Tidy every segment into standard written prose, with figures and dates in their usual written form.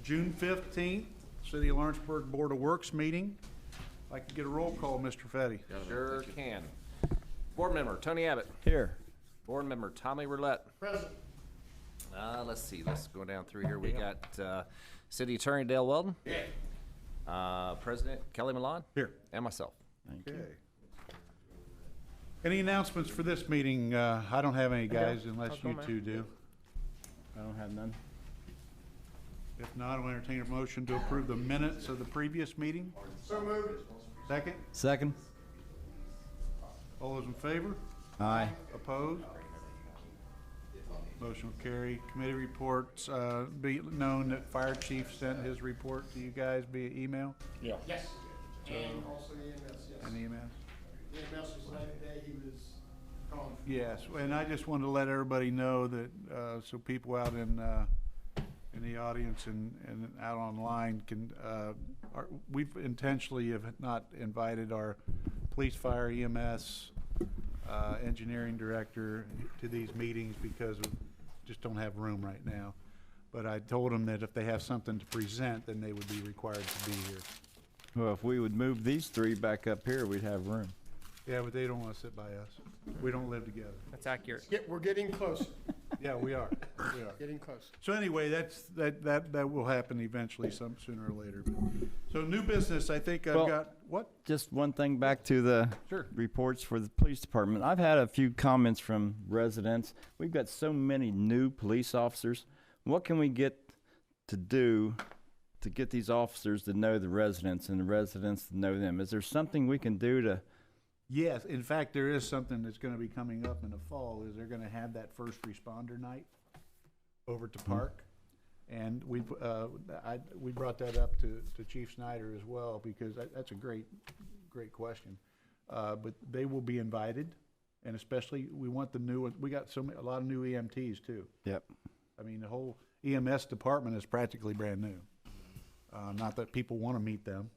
June 15th, City of Lawrenceburg Board of Works meeting. I'd like to get a roll call, Mr. Fetty. Sure can. Board member Tony Abbott. Here. Board member Tommy Roulette. Present. Let's see. Let's go down through here. We got City Attorney Dale Weldon. Yeah. President Kelly Milan. Here. And myself. Okay. Any announcements for this meeting? I don't have any, guys, unless you two do. I don't have none. If not, I'll entertain a motion to approve the minutes of the previous meeting. So moved. Second? Second. All those in favor? Aye. Opposed? Motion will carry. Committee reports, be known that Fire Chief sent his report to you guys via email Yes. And also EMS, yes. and emails. EMS was late today, he was gone. Yes, and I just wanted to let everybody know that, so people out in the audience and out online can, we've intentionally have not invited our police, fire, EMS, engineering director to these meetings because we just don't have room right now. But I told them that if they have something to present, then they would be required to be here. Well, if we would move these three back up here, we'd have room. Yeah, but they don't want to sit by us. We don't live together. That's accurate. We're getting closer, Yeah, we are. We are. getting closer. So anyway, that will happen eventually, sooner or later. So new business, I think I've Well- got, what? Just one thing back to the Sure. reports for the police department. I've had a few comments from residents. We've got so many new police officers. What can we get to do to get these officers to know the residents and the residents to know them? Is there something we can do to? Yes, in fact, there is something that's gonna be coming up in the fall, is they're gonna have that first responder night over to Park. And we brought that up to Chief Snyder as well, because that's a great question. But they will be invited, and especially, we want the new, we got a lot of new EMTs too. Yep. I mean, the whole EMS department is practically brand new. Not that people wanna meet them,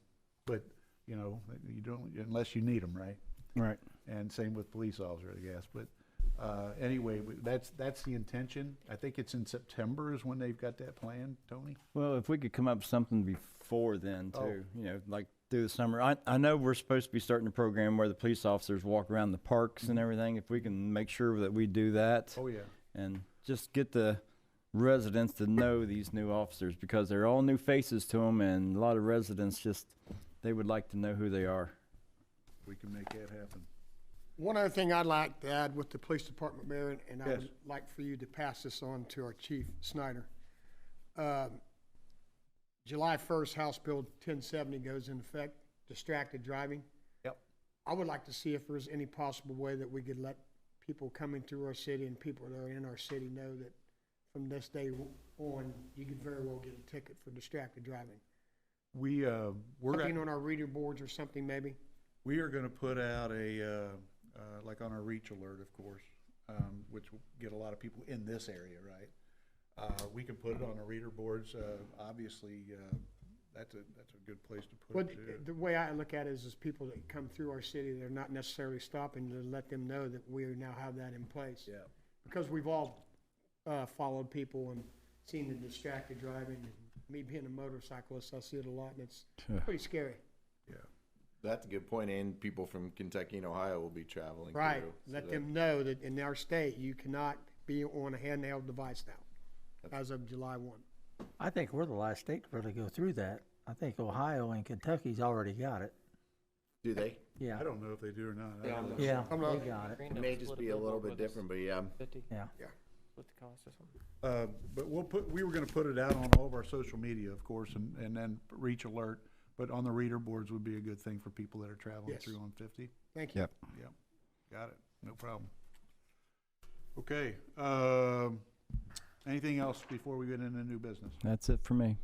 but, you know, you don't, unless you need them, right? Right. And same with police officers, I guess, but, anyway, that's the intention. I think it's in September is when they've got that planned, Tony? Well, if we could come up with something before then Oh. too, you know, like through the summer. I know we're supposed to be starting a program where the police officers walk around the parks and everything. If we can make sure that we do that. Oh, yeah. And just get the residents to know these new officers, because they're all new faces to them, and a lot of residents just, they would like to know who they are. We can make that happen. One other thing I'd like to add with the police department, Mayor, and I Yes. would like for you to pass this on to our Chief Snyder. July 1st, House Bill 1070 goes in effect, distracted driving. Yep. I would like to see if there's any possible way that we could let people coming through our city and people that are in our city know that from this day on, you could very well get a ticket for distracted driving. We're Something gonna, on our reader boards or something maybe? we are gonna put out a, like on our reach alert, of course, which will get a lot of people in this area, right? We can put it on the reader boards, obviously, that's a good place to put Well, it too. the way I look at it is people that come through our city, they're not necessarily stopping, to let them know that we now have that in place. Yeah. Because we've all followed people and seen the distracted driving, and me being a motorcyclist, I see it a lot, and it's pretty scary. Yeah. That's a good point, and people from Kentucky and Ohio will be traveling Right, through. So let that- them know that in our state, you cannot be on a handheld device now, as of July 1. I think we're the last state to really go through that. I think Ohio and Kentucky's already got it. Do they? Yeah, I don't know if they do or not. I Yeah, don't know. yeah, I'm they not- got it. It may just be a little bit different, but yeah. Yeah. Split the cost or something. But we were gonna put it out on all of our social media, of course, and then reach alert, but on the reader boards would be a good thing for people that are traveling Yes. through on 50. Thank you. Yep. Yep, got it, no problem. Okay, anything else before we get into new business? That's it for me.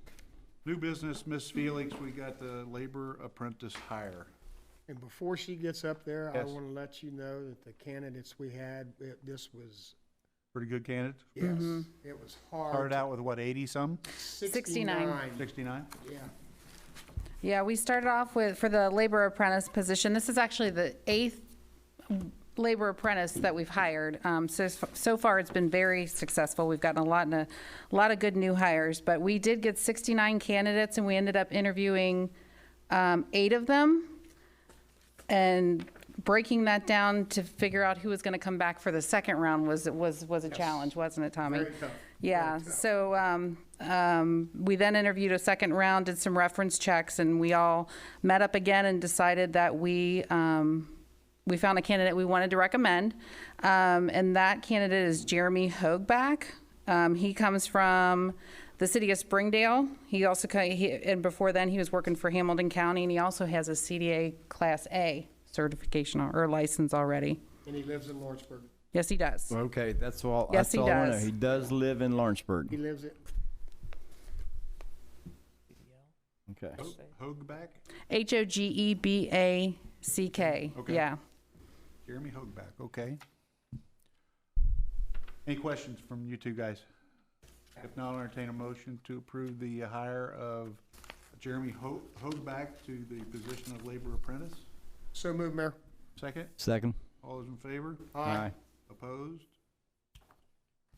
New business, Miss Felix, we got the labor apprentice hire. And before she gets up there, I Yes. want to let you know that the candidates we had, this was, Pretty good candidate. yes, it was hard. Started out with what, 80-some? 69. 69? Yeah. Yeah, we started off with, for the labor apprentice position, this is actually the labor apprentice that we've hired. So far, it's been very successful. We've gotten a lot of good new hires, but we did get 69 candidates, and we ended up interviewing 8 of them, and breaking that down to figure out who was going to come back for the second round was a challenge, wasn't it, Tommy? Very tough. Yeah. So we then interviewed a second round, did some reference checks, and we all met up again and decided that we found a candidate we wanted to recommend, and that candidate is Jeremy Hogback. He comes from the city of Springdale. He also and before then he was working for Hamilton County, and he also has a CDA Class A certification or license already. And he lives in Lawrenceburg. Yes, he does. Okay, that's all. Yes, That's he all I know. does. He does live in Lawrenceburg. He lives it. Okay. Hogback? Hogback. Okay. Yeah. Jeremy Hogback, okay. Any questions from you two guys? If not, I'll entertain a motion to approve the hire of Jeremy Hogback to the position of labor apprentice. So move, Mayor. Second, Second. all those in favor? Aye. Opposed?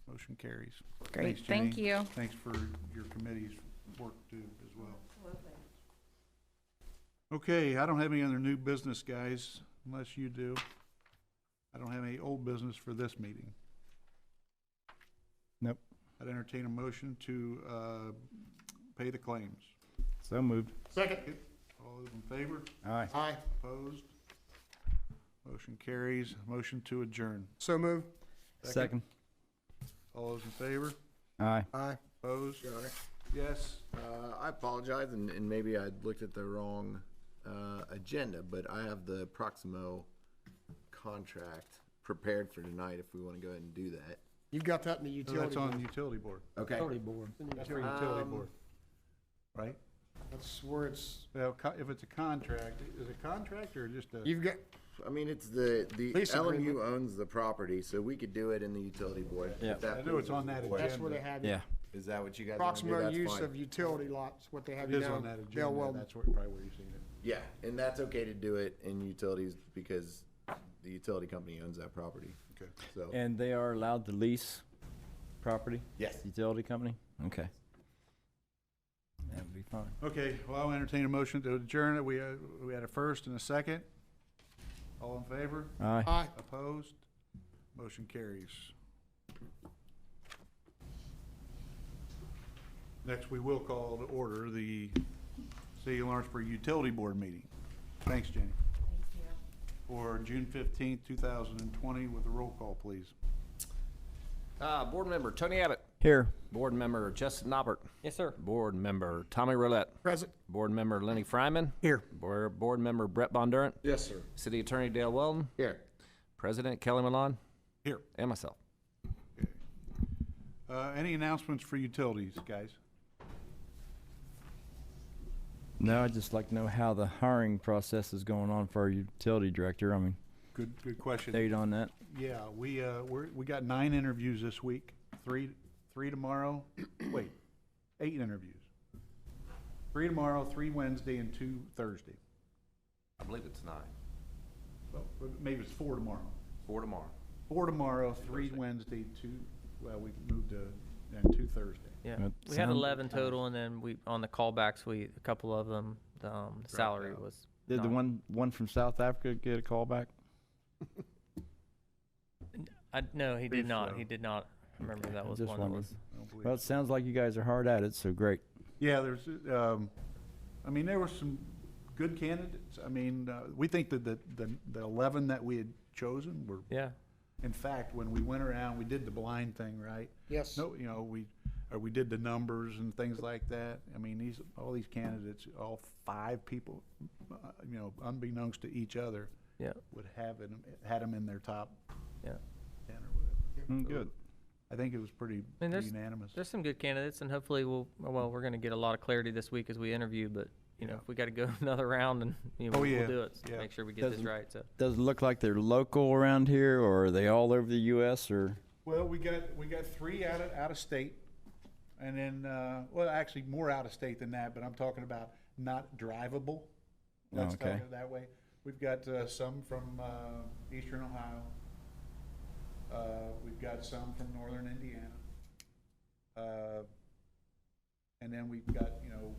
Motion carries. Great. Thanks, Thank Jenny. you. Thanks for your committee's work too, as well. Okay, I don't have any other new business, guys, unless you do. I don't have any old business for this meeting. Nope. I'd entertain a motion to pay the claims. So moved. Second. All those in favor? Aye. Aye. Opposed? Motion carries. Motion to adjourn. So move. Second. All those in favor? Aye. Aye. Opposed? Yes. I apologize, and maybe I looked at the wrong agenda, but I have the Proximo contract prepared for tonight if we want to go ahead and do that. You've got that in the So utility. that's on board. the utility board. Okay. Utility board. That's for utility board, right? That's where it's, Well, if it's a contract, is it a contract or just a? you've got, I mean, it's the Lease LMU agreement. owns the property, so we could do it in the utility board. Yeah. if that I know it's on that pleases the board. that's where they have you. Yeah. Is that what you guys want to do? Proximo That's use fine. of utility lots, what they have It you is now. on that Bell agenda. Weldon. That's probably where you've seen it. Yeah, and that's okay to do it in utilities because the utility company owns that property. Okay. So, And they are allowed to lease property? yes. Utility company? Okay. That would be fine. Okay, well, I'll entertain a motion to adjourn it. We had a first and a second. All in favor? Aye. Aye. Opposed? Motion carries. Next, we will call to order the City of Lawrenceburg Utility Board meeting. Thanks, Jenny. Thank you. For June 15th, 2020, with a roll call, please. Board member Tony Abbott. Here. Board member Justin Nobbert. Yes, sir. Board member Tommy Roulette. Present. Board member Lenny Fryman. Here. Board member Brett Bondurant. Yes, sir. City Attorney Dale Weldon. Here. President Kelly Malone. Here. And myself. Any announcements for utilities, guys? No, I'd just like to know how the hiring process is going on for our utility director. I mean, Good question. date on that. Yeah, we got 9 interviews this week, three tomorrow. Wait, 8 interviews. 3 tomorrow, 3 Wednesday, and 2 Thursday. I believe it's 9. Well, maybe it's 4 tomorrow. 4 tomorrow. 4 tomorrow, 3 Wednesday, 2. Well, we moved to and 2 Thursday. Yeah, That we had sounds- 11 total, and then we on the callbacks, a couple of them, the salary out. was. Did the not- one from South Africa get a call back? No, he Believe did not. so. He did not. I remember Okay, that I was just one wondered. that was. I don't believe Well, it sounds like you guys are hard at it, so great. Yeah, there's, I mean, there were some good candidates. I mean, we think that the 11 that we had chosen were, Yeah, in fact, when we went around, we did the blind thing, right? Yes. No, you know, we did the numbers and things like that. I mean, all these candidates, all 5 people, you know, unbeknownst to each other, yeah, would had them in their top yeah. 10 or whatever. Good. I think it was pretty mean, there's- unanimous. There's some good candidates, and hopefully we're going to get a lot of clarity this week as we interview. But you know, Yeah. if we got to go another round, and Oh, we'll yeah, do it. So yeah. make sure we get this Doesn't- right. So Does it look like they're local around here, or are they all over the U.S., or? Well, we got 3 out of state, and then well, actually more out of state than that. But I'm talking about not drivable. Let's talk okay. it that way. We've got some from eastern Ohio. We've got some from northern Indiana. And then we've got, you know,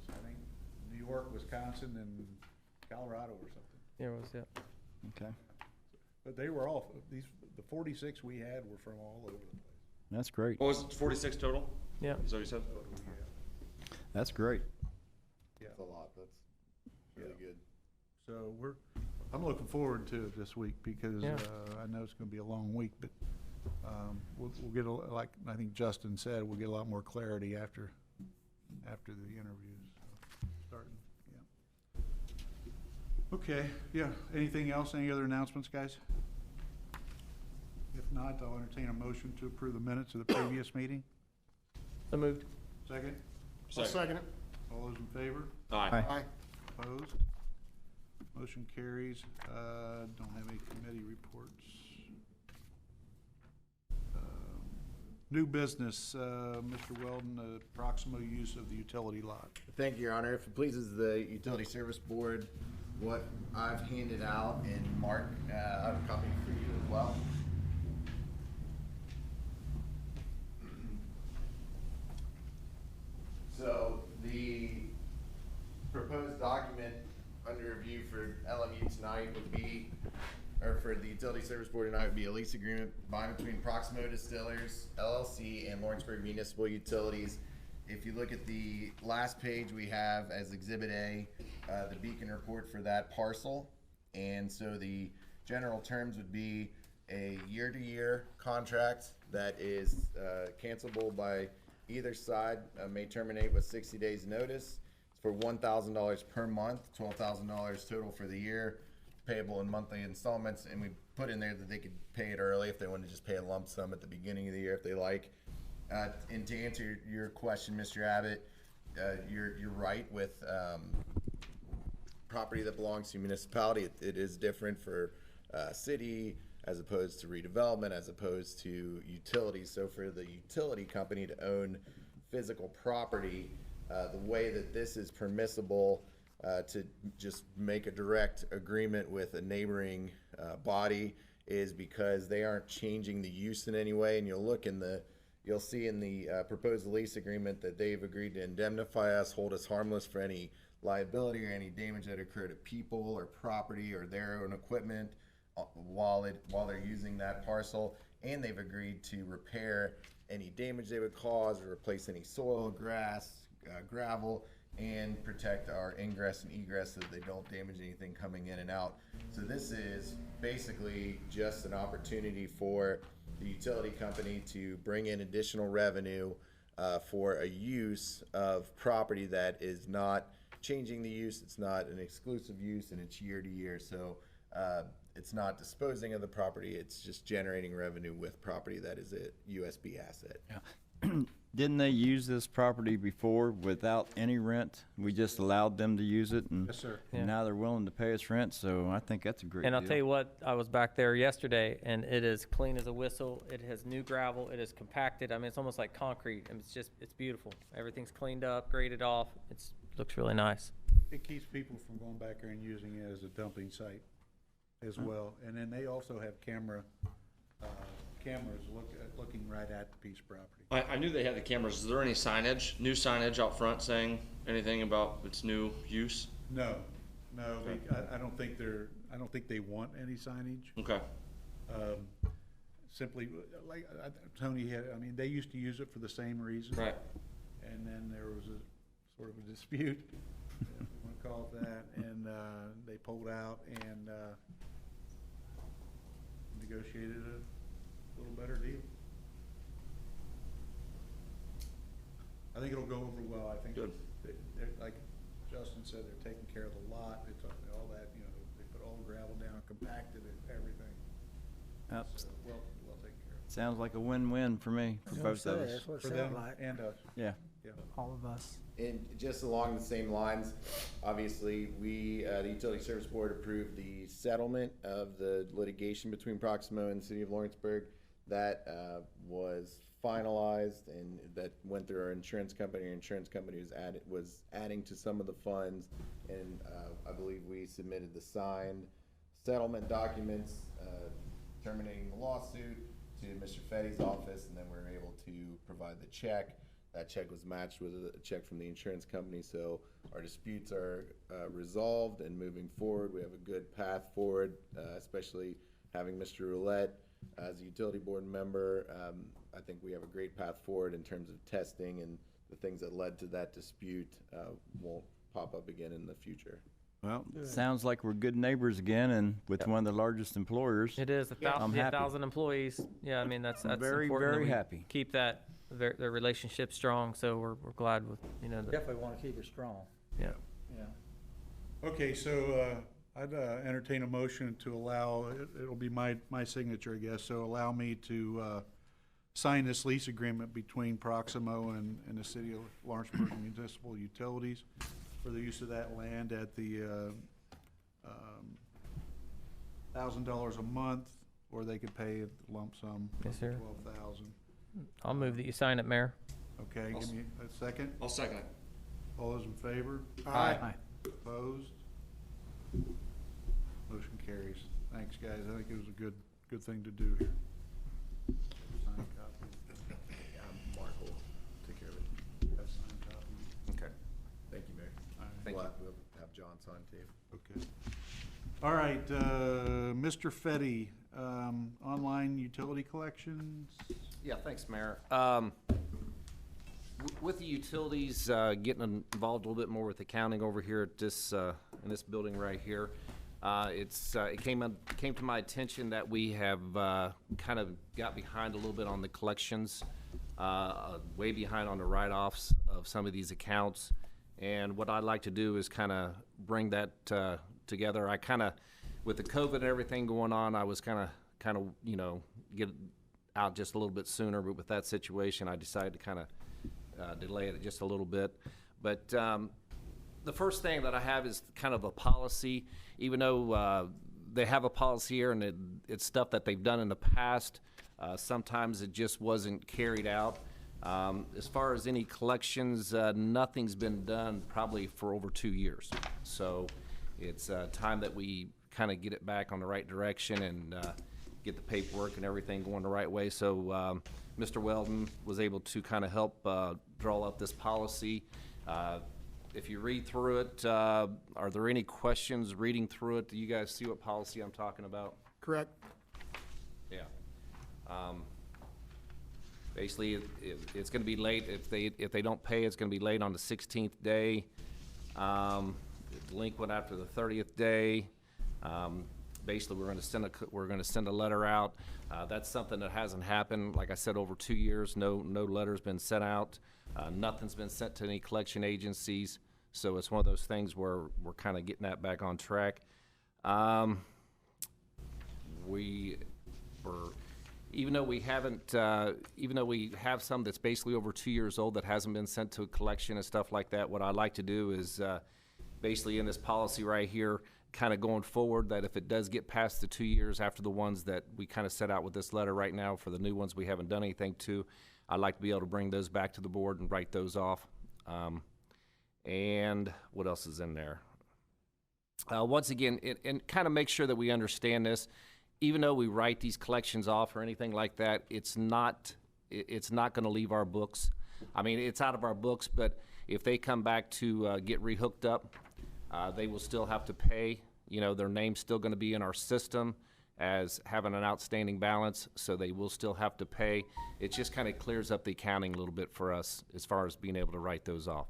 I think New York, Wisconsin, and Colorado or something. Yeah, it was, yeah. Okay, But they were all, the 46 we had were from all over the place. that's great. What was it, 46 total? Yeah. Is that what you said? That's great. That's a lot, that's really good. So I'm looking forward to it this week because Yeah. I know it's gonna be a long week, but we'll get, like I think Justin said, we'll get a lot more clarity after the interviews. So, starting, yeah. Okay, yeah, anything else, any other announcements, guys? If not, I'll entertain a motion to approve the minutes of the previous meeting. So moved. Second, I'll second it. all those in favor? Aye. Aye. Opposed? Motion carries. Don't have any committee reports. New business, Mr. Weldon, proximal use of the utility lot. Thank you, Your Honor. If it pleases the Utility Service Board, what I've handed out, and Mark, I have a copy for you as well. So the proposed document under review for LMU tonight would be, or for the Utility Service Board tonight, would be a lease agreement by and between Proximo Distillers LLC and Lawrenceburg Municipal Utilities. If you look at the last page, we have as Exhibit A, the beacon report for that parcel. And so the general terms would be a year-to-year contract that is cancelable by either side, may terminate with 60 days notice. It's for $1,000 per month, $12,000 total for the year, payable in monthly installments. And we put in there that they could pay it early if they want to just pay a lump sum at the beginning of the year if they like. And to answer your question, Mr. Abbott, you're right with property that belongs to municipality. It is different for city as opposed to redevelopment, as opposed to utilities. So for the utility company to own physical property, the way that this is permissible to just make a direct agreement with a neighboring body is because they aren't changing the use in any way. And you'll see in the proposed lease agreement that they've agreed to indemnify us, hold us harmless for any liability or any damage that occurred to people or property or their own equipment while they're using that parcel. And they've agreed to repair any damage they would cause or replace any soil, grass, gravel, and protect our ingress and egress so that they don't damage anything coming in and out. So this is basically just an opportunity for the utility company to bring in additional revenue for a use of property that is not changing the use, it's not an exclusive use, and it's year to year. So it's not disposing of the property, it's just generating revenue with property that is a USB asset. Didn't they use this property before without any rent? We just allowed them to use it, and Yes, sir. and now they're willing to pay us rent, so I think that's a great And I'll deal. tell you what, I was back there yesterday, and it is clean as a whistle. It has new gravel. It is compacted. I mean, it's almost like concrete. And it's beautiful. Everything's cleaned up, graded off. Looks really nice. It keeps people from going back there and using it as a dumping site as well. And then they also have cameras looking right at the piece of property. I knew they had the cameras. Is there any signage, new signage out front saying anything about its new use? No, I don't think they want any signage. Okay. Simply, like Tony had, I mean, they used to use it for the same reason. Right. And then there was a sort of a dispute, if you want to call it that, and they pulled out and negotiated a little better deal. I think it'll go over well. I think Good. they're, like Justin said, they're taking care of the lot. They took all that, you know, they put all the gravel down, compacted it, everything. Yep. So, well taken care of. Sounds like a win-win for me, for both of us. That's what it For sounds them like, and us. Yeah. all of us. And just along the same lines, obviously, we, the Utility Service Board approved the settlement of the litigation between Proximo and the City of Lawrenceburg. That was finalized and that went through our insurance company. Our insurance company was adding to some of the funds, and I believe we submitted the signed settlement documents terminating the lawsuit to Mr. Fetty's office, and then we were able to provide the check. That check was matched with a check from the insurance company, so our disputes are resolved and moving forward. We have a good path forward, especially having Mr. Roulette as a utility board member. I think we have a great path forward in terms of testing, and the things that led to that dispute won't pop up again in the future. Well, sounds like we're good neighbors again, and with one of the largest employers. It is, I'm happy. 1,000 employees. Yeah, I mean, that's Very, important that very we happy. keep that, their relationship strong, so we're glad with, you know, the, Definitely want to keep it strong. yeah. Yeah. Okay, so I'd entertain a motion to allow, it'll be my signature, I guess, so allow me to sign this lease agreement between Proximo and the city of Lawrenceburg Municipal Utilities for the use of that land at the $1,000 a month, or they could pay a lump sum Yes, of sir. $12,000. I'll move that you sign it, Mayor. Okay, give me a second. I'll second it. All those in favor? Aye. Opposed? Motion carries. Thanks, guys. I think it was a good thing to do here. Signed copy. Mark will take care of it. Got signed copy. Okay. Thank you, Mayor. All right. Thank you. We'll have John sign too. Okay. All right, Mr. Fetty, online utility collections? Yeah, thanks, Mayor. With the utilities, getting involved a little bit more with accounting over here at this, in this building right here, it came to my attention that we have kind of got behind a little bit on the collections, way behind on the write-offs of some of these accounts. And what I'd like to do is kind of bring that together. I kind of, with the COVID and everything going on, I was kind of, you know, get out just a little bit sooner. But with that situation, I decided to kind of delay it just a little bit. But the first thing that I have is kind of a policy. Even though they have a policy here and it's stuff that they've done in the past, sometimes it just wasn't carried out. As far as any collections, nothing's been done probably for over 2 years. So it's time that we kind of get it back on the right direction and get the paperwork and everything going the right way. So Mr. Weldon was able to kind of help draw up this policy. If you read through it, are there any questions reading through it? Do you guys see what policy I'm talking about? Correct? Yeah. Basically, it's going to be late. If they don't pay, it's going to be late on the 16th day. Delinquent after the 30th day. Basically, we're going to send a letter out. That's something that hasn't happened. Like I said, over 2 years, no letter's been sent out. Nothing's been sent to any collection agencies. So it's one of those things where we're kind of getting that back on track. Even though we have some that's basically over 2 years old that hasn't been sent to a collection and stuff like that, what I'd like to do is basically in this policy right here, kind of going forward, that if it does get past the 2 years after the ones that we kind of set out with this letter right now, for the new ones we haven't done anything to, I'd like to be able to bring those back to the board and write those off. And what else is in there? Once again, and kind of make sure that we understand this. Even though we write these collections off or anything like that, it's not going to leave our books. I mean, it's out of our books, but if they come back to get rehooked up, they will still have to pay. You know, their name's still going to be in our system as having an outstanding balance, so they will still have to pay. It just kind of clears up the accounting a little bit for us as far as being able to write those off.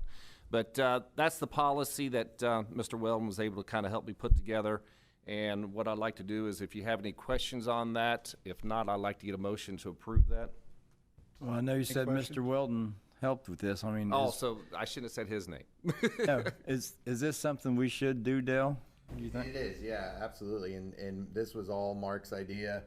But that's the policy that Mr. Weldon was able to kind of help me put together. And what I'd like to do is, if you have any questions on that, if not, I'd like to get a motion to approve that. Well, I know you said questions? Mr. Weldon helped with this. I mean, Oh, so I shouldn't have said his name. no, is this something we should do, Dale? Do you think? It is, yeah, absolutely. And this was all Mark's idea.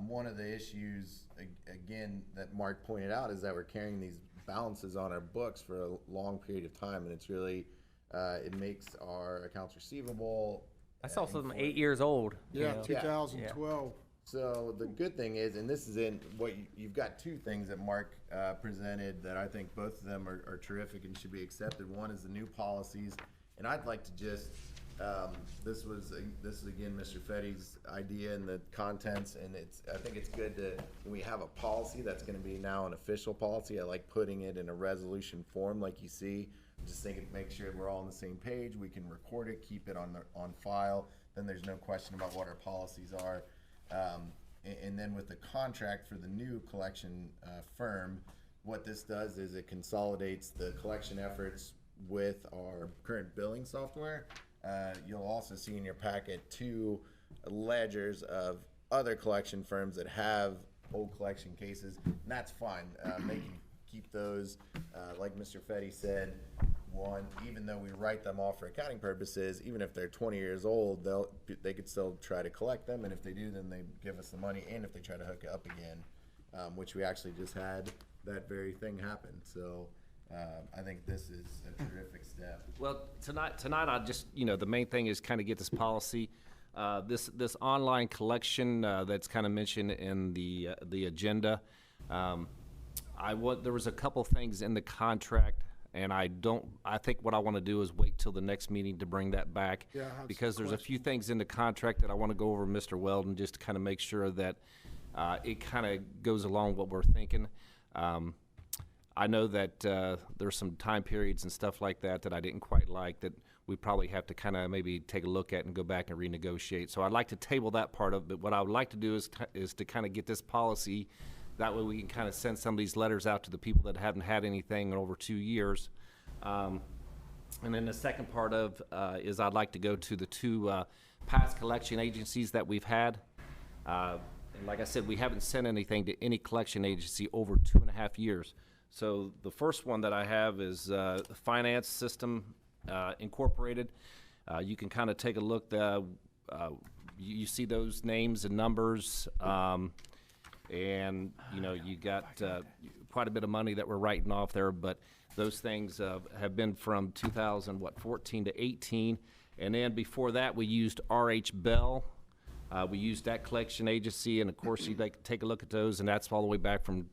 One of the issues, again, that Mark pointed out is that we're carrying these balances on our books for a long period of time, and it's really, it makes our accounts receivable. I saw some 8 years old. you Yeah, know. 2012. So the good thing is, and this is in what you've got two things that Mark presented that I think both of them are terrific and should be accepted. One is the new policies, and I'd like to just this is again Mr. Fetty's idea and the contents, and I think it's good to when we have a policy that's going to be now an official policy. I like putting it in a resolution form, like you see. Just thinking, make sure we're all on the same page. We can record it, keep it on file. Then there's no question about what our policies are. And then with the contract for the new collection firm, what this does is it consolidates the collection efforts with our current billing software. You'll also see in your packet 2 ledgers of other collection firms that have old collection cases, and that's fine. They can keep those, like Mr. Fetty said, even though we write them off for accounting purposes, even if they're 20 years old, they could still try to collect them, and if they do, then they give us the money, and if they try to hook it up again, which we actually just had that very thing happen. So I think this is a terrific step. Well, tonight I just, the main thing is kind of get this policy, this online collection that's kind of mentioned in the agenda. There was a couple things in the contract, and I think what I want to do is wait till the next meeting to bring that back. Yeah, I have because some there's a few things in the contract that I want to go over with Mr. Weldon, just to kind of make sure that it kind of goes along what we're thinking. I know that there's some time periods and stuff like that I didn't quite like, that we probably have to kind of maybe take a look at and go back and renegotiate. So I'd like to table that part of it, but what I would like to do is to kind of get this policy. That way we can kind of send some of these letters out to the people that haven't had anything in over 2 years. And then the second part of is I'd like to go to the 2 past collection agencies that we've had. And like I said, we haven't sent anything to any collection agency over 2.5 years. So the first one that I have is Finance System Incorporated. You can kind of take a look. You see those names and numbers. And you got quite a bit of money that we're writing off there, but those things have been from 2014 to 18, and then before that we used R.H. Bell. We used that collection agency, and of course you take a look at those, and that's all the way back from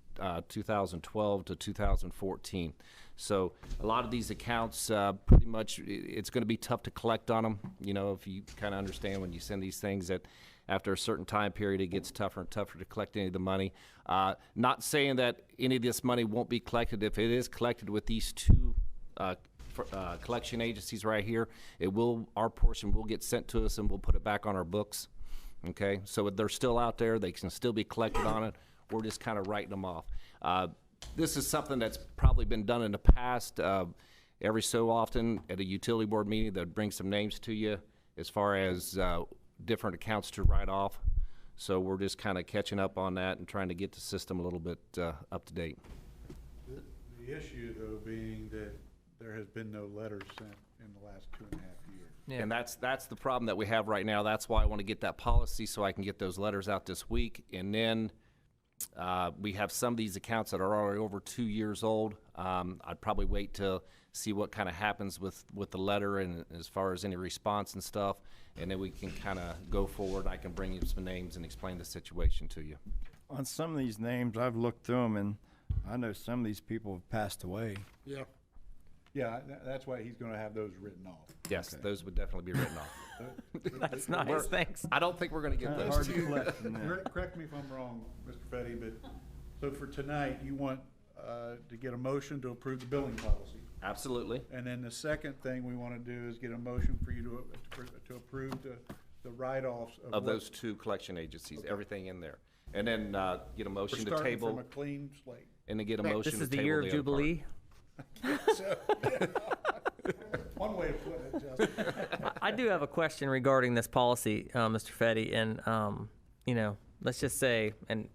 2012 to 2014. So a lot of these accounts, pretty much, it's going to be tough to collect on them. If you kind of understand when you send these things that after a certain time period, it gets tougher and tougher to collect any of the money. Not saying that any of this money won't be collected. If it is collected with these 2 collection agencies right here, our portion will get sent to us, and we'll put it back on our books. Okay, so they're still out there. They can still be collected on it. We're just kind of writing them off. This is something that's probably been done in the past. Every so often at a utility board meeting, they'll bring some names to you as far as different accounts to write off. So we're just kind of catching up on that and trying to get the system a little bit up to date. The issue, though, being that there has been no letters sent in the last 2.5 years. Yeah. And that's the problem that we have right now. That's why I want to get that policy so I can get those letters out this week. And then we have some of these accounts that are already over 2 years old. I'd probably wait to see what kind of happens with the letter and as far as any response and stuff. And then we can kind of go forward. I can bring you some names and explain the situation to you. On some of these names, I've looked through them, and I know some of these people have passed away. Yeah. Yeah, that's why he's gonna have those written off. Yes, Okay. those would definitely be written off. That's nice, thanks. I don't think we're going to get those. Hard to collect from there. Correct me if I'm wrong, Mr. Fetty, but, so for tonight, you want to get a motion to approve the billing policy. Absolutely. And then the second thing we want to do is get a motion for you to approve the write-offs Of what- those 2 collection agencies, everything in there. And then get a We're motion to starting from table, a clean slate. and then get a motion This to is the table year of the other part. Jubilee. One way to put it, Justin. I do have a question regarding this policy, Mr. Fetty, and let's just say, and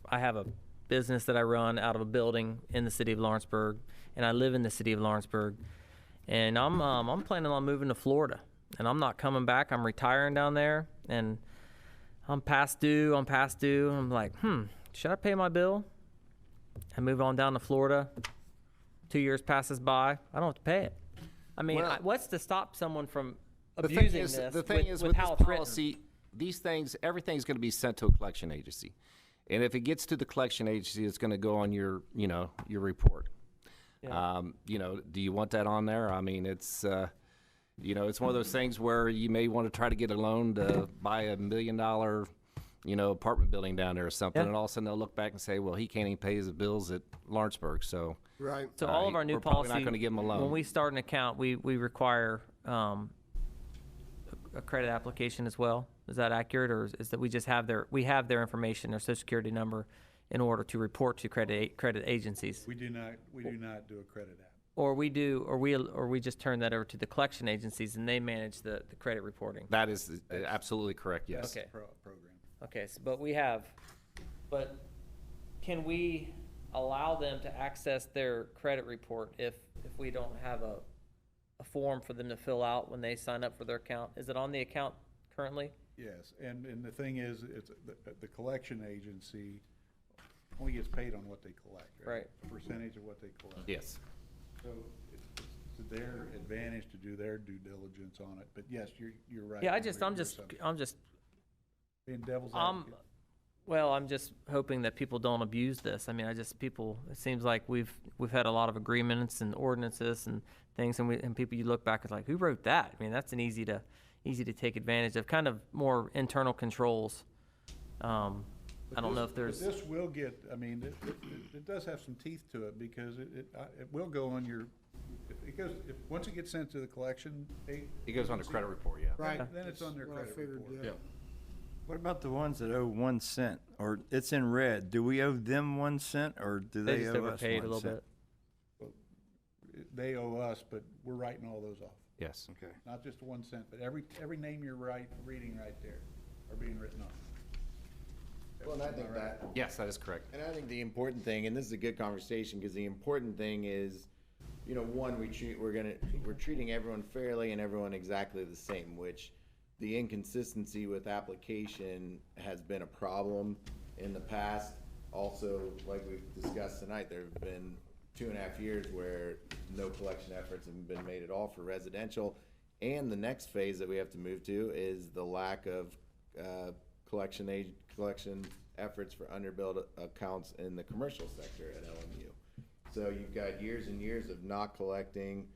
I have a business that I run out of a building in the city of Lawrenceburg, and I live in the city of Lawrenceburg, and I'm planning on moving to Florida, and I'm not coming back. I'm retiring down there, and I'm past due. I'm like, should I pay my bill? I move on down to Florida. 2 years passes by. I don't have to pay it. I mean, Well, what's to stop someone from The thing abusing is, this the thing with, is with with how this it's written? policy, these things, everything's gonna be sent to a collection agency. And if it gets to the collection agency, it's gonna go on your, you know, your report. Yeah. You know, do you want that on there? I mean, it's, you know, it's one of those things where you may want to try to get a loan to buy $1 million, you know, apartment building down there or something, Yeah. and all of a sudden they'll look back and say, well, he can't even pay his bills at Lawrenceburg, so. Right. So all of our new we're probably policy, not gonna give 'em a loan. when we start an account, we require a credit application as well. Is that accurate, or is that we just have their information, their social security number, in order to report to credit agencies? We do not do a credit app. Or we just turn that over to the collection agencies and they manage the credit reporting? That is absolutely correct, yes. Okay. Program. Okay, so, but can we allow them to access their credit report if we don't have a form for them to fill out when they sign up for their account? Is it on the account currently? Yes, and the thing is, it's the collection agency only gets paid on what they collect, right? Right. A percentage of what they collect. Yes. So it's to their advantage to do their due diligence on it, but yes, you're right. Yeah, on your I'm just being devil's advocate. well, I'm just hoping that people don't abuse this. I mean, it seems like we've had a lot of agreements and ordinances and things, and people, you look back, it's like, who wrote that? I mean, that's an easy to take advantage of, kind of more internal controls. I don't know if there's. But this will get, I mean, it does have some teeth to it, because it will go on your, once it gets sent to the collection. It goes on the credit report, yeah. Right. Then it's on their What I credit figured, report. yeah. What about the ones that owe 1 cent, or it's in red? Do we owe them 1 cent, or do They they just owe us 1 overpaid a cent? little bit. They owe us, but we're writing all those off. Yes. Okay. Not just 1 cent, but every name you're reading right there are being written off. Well, and I think that, Yes, that is correct. and I think the important thing, and this is a good conversation, because the important thing is, you know, one, we're treating everyone fairly and everyone exactly the same, which the inconsistency with application has been a problem in the past. Also, like we've discussed tonight, there have been 2.5 years where no collection efforts have been made at all for residential. And the next phase that we have to move to is the lack of collection efforts for underbilled accounts in the commercial sector at LMU. So you've got years and years of not collecting,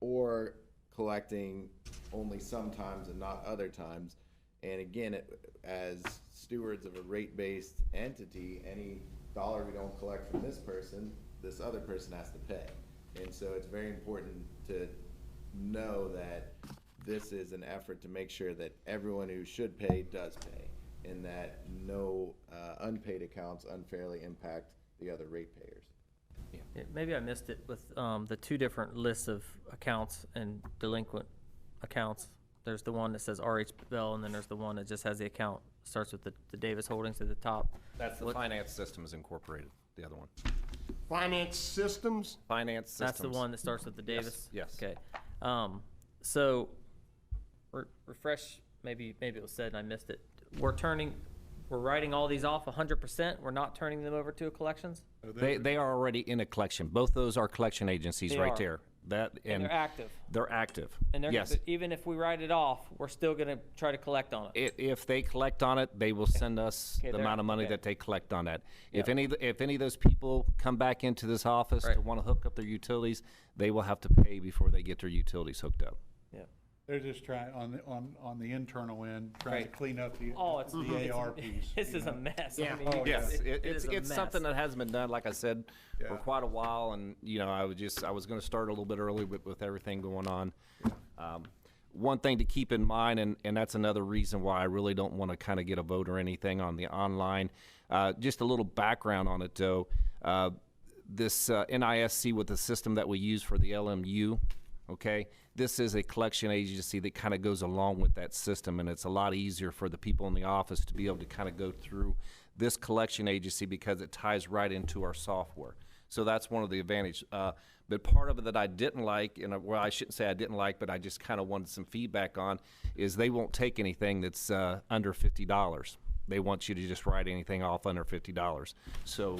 or collecting only sometimes and not other times. And again, as stewards of a rate-based entity, any dollar we don't collect from this person, this other person has to pay. And so it's very important to know that this is an effort to make sure that everyone who should pay does pay, and that no unpaid accounts unfairly impact the other ratepayers. Yeah, maybe I missed it with the two different lists of accounts and delinquent accounts. There's the one that says RH Bell, and then there's the one that just has the account, starts with the Davis Holdings at the top. That's the finance system is incorporated, the other one. Finance systems? Finance systems. That's the one that starts with the Davis? Yes. Okay. So, refresh, maybe it was said and I missed it. We're writing all these off 100%? We're not turning them over to collections? They are already in a collection. Both those are collection agencies They right are. there. And they're active? They're active. And they're, Yes. even if we write it off, we're still gonna try to collect on it? If they collect on it, they will send us Okay, the they're- amount of money okay. that they collect on that. Yep. If any of those people come back into this office to Right. want to hook up their utilities, they will have to pay before they get their utilities hooked up. Yeah. They're just trying, on the internal end, trying to Right. clean up the It's AR piece. This you is a know? mess. Yeah. I mean, Oh, you yes. can see- It's something that hasn't been done, like I said, for Yeah. quite a while, and, you know, I was gonna start a little bit early with everything going on. One thing to keep in mind, and that's another reason why I really don't want to kind of get a vote or anything on the online, just a little background on it, though. This NISC with the system that we use for the LMU, okay, this is a collection agency that kind of goes along with that system, and it's a lot easier for the people in the office to be able to kind of go through this collection agency because it ties right into our software. So that's one of the advantages. But part of it that I didn't like, and well, I shouldn't say I didn't like, but I just kind of wanted some feedback on, is they won't take anything that's under $50. They want you to just write anything off under $50. So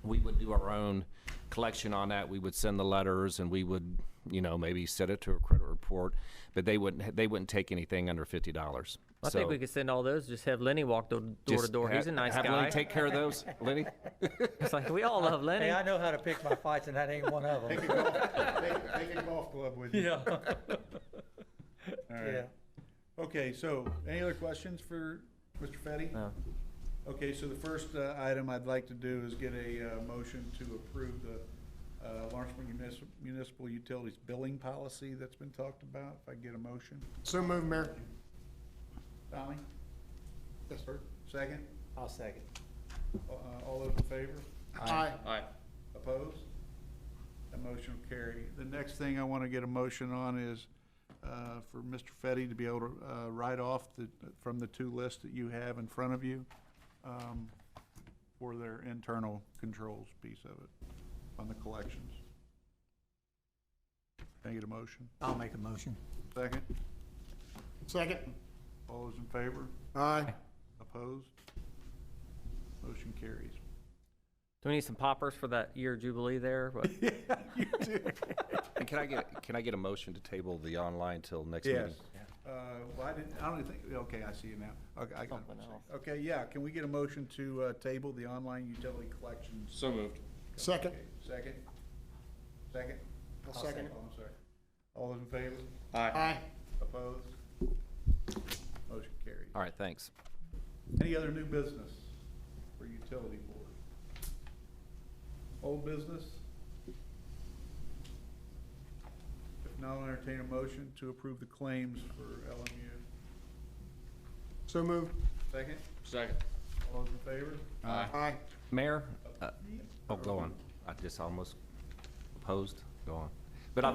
we would do our own collection on that. We would send the letters, and we would, you know, maybe set it to a credit report, but they wouldn't take anything under $50. I think we could send all those, just have Lenny walk door to door. He's a nice have guy. Lenny take care of those, Lenny? It's like, we all love Lenny. Hey, I know how to pick my fights, and that ain't one of them. Take a golf club with you. Yeah. All right. Yeah. Okay, so any other questions for Mr. Fetty? No. Okay, so the first item I'd like to do is get a motion to approve the Lawrenceburg Municipal Utilities billing policy that's been talked about. If I can get a motion. So move, Mayor. Tommy? Yes, sir. Second? I'll second. All those in favor? Aye. Aye. Opposed? That motion will carry. The next thing I want to get a motion on is for Mr. Fetty to be able to write off from the two lists that you have in front of you for their internal controls piece of it on the collections. Can I get a motion? I'll make a motion. Second? Second. All those in favor? Aye. Opposed? Motion carries. Do we need some poppers for that year jubilee there? But And can I get a motion to table the online till next Yes. meeting? Well, I don't think, okay, I see you now. Okay, I got it. Something else. Okay, yeah, can we get a motion to table the online utility collections? So moved. Second. Okay, Second? Second? I'll second it. Oh, I'm sorry. All those in favor? Aye. Aye. Opposed? Motion carries. All right, thanks. Any other new business for utility board? Old business? If not, I'll entertain a motion to approve the claims for LMU. So move. Second? Second. All those in favor? Aye. Mayor? Oh, go on. I just almost opposed. Go on. But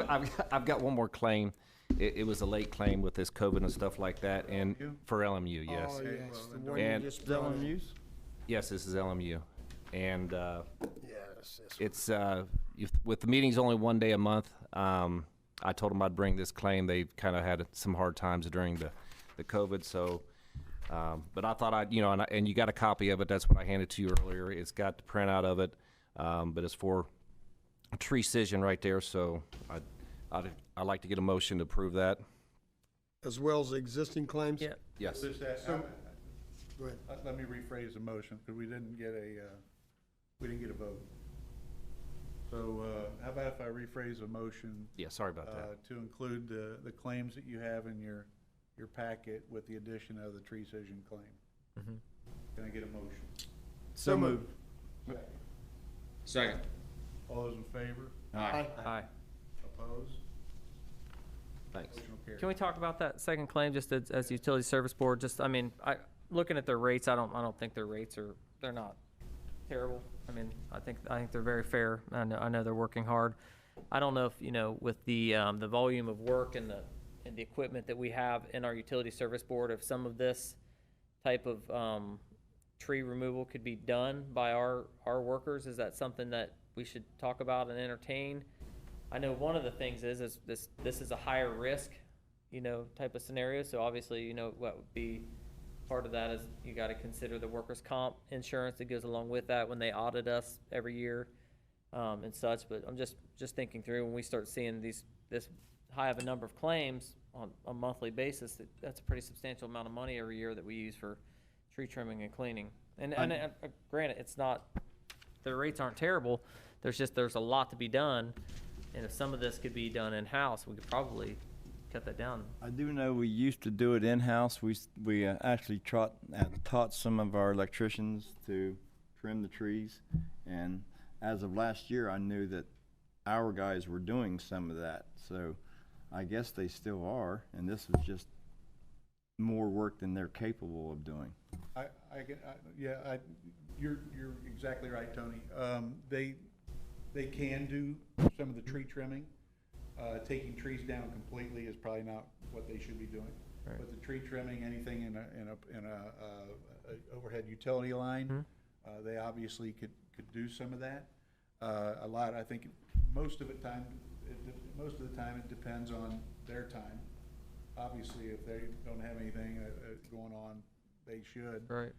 I've got one more claim. It was a late claim with this COVID and stuff like that, and LMU? for LMU, yes. Oh, Okay, yes, well, the then one you And- just Is that brought one in. used? Yes, this is LMU. And Yes. it's with the meetings only one day a month. I told them I'd bring this claim. They kind of had some hard times during the COVID, so. But I thought and you got a copy of it. That's what I handed to you earlier. It's got the printout of it, but it's for tree scission right there. So I'd like to get a motion to approve that. As well as the existing claims? yeah, Yes. Just that- So- Go ahead. Let me rephrase the motion, because we didn't get a vote. So, how about if I rephrase the motion, Yeah. Sorry about that. to include the claims that you have in your packet with the addition of the tree scission claim? Mhm. Can I get a motion? So moved. Second. All those in favor? Aye. aye. Opposed? Thanks. Motion will carry. Can we talk about that second claim just as utility service board? Just, I mean, looking at their rates, I don't think their rates they're not terrible. I mean, I think they're very fair. I know they're working hard. I don't know if, with the volume of work and the equipment that we have in our utility service board, if some of this type of tree removal could be done by our workers. Is that something that we should talk about and entertain? I know one of the things is this is a higher risk, type of scenario. So obviously, what would be part of that is you got to consider the workers' comp insurance that goes along with that when they audit us every year, and such. But I'm just thinking through when we start seeing this high of a number of claims on a monthly basis, that's a pretty substantial amount of money every year that we use for tree trimming and cleaning. And granted, it's not, the rates aren't terrible. There's a lot to be done. And if some of this could be done in-house, we could probably cut that down. I do know we used to do it in-house. We actually taught some of our electricians to trim the trees. And as of last year, I knew that our guys were doing some of that. So I guess they still are. And this was just more work than they're capable of doing. You're exactly right, Tony. They can do some of the tree trimming. Taking trees down completely is probably not what they should be doing. Right. But the tree trimming, anything in a overhead utility line, they obviously could do some of that. I think most of the time it depends on their time. Obviously, if they don't have anything going on, they should. Right.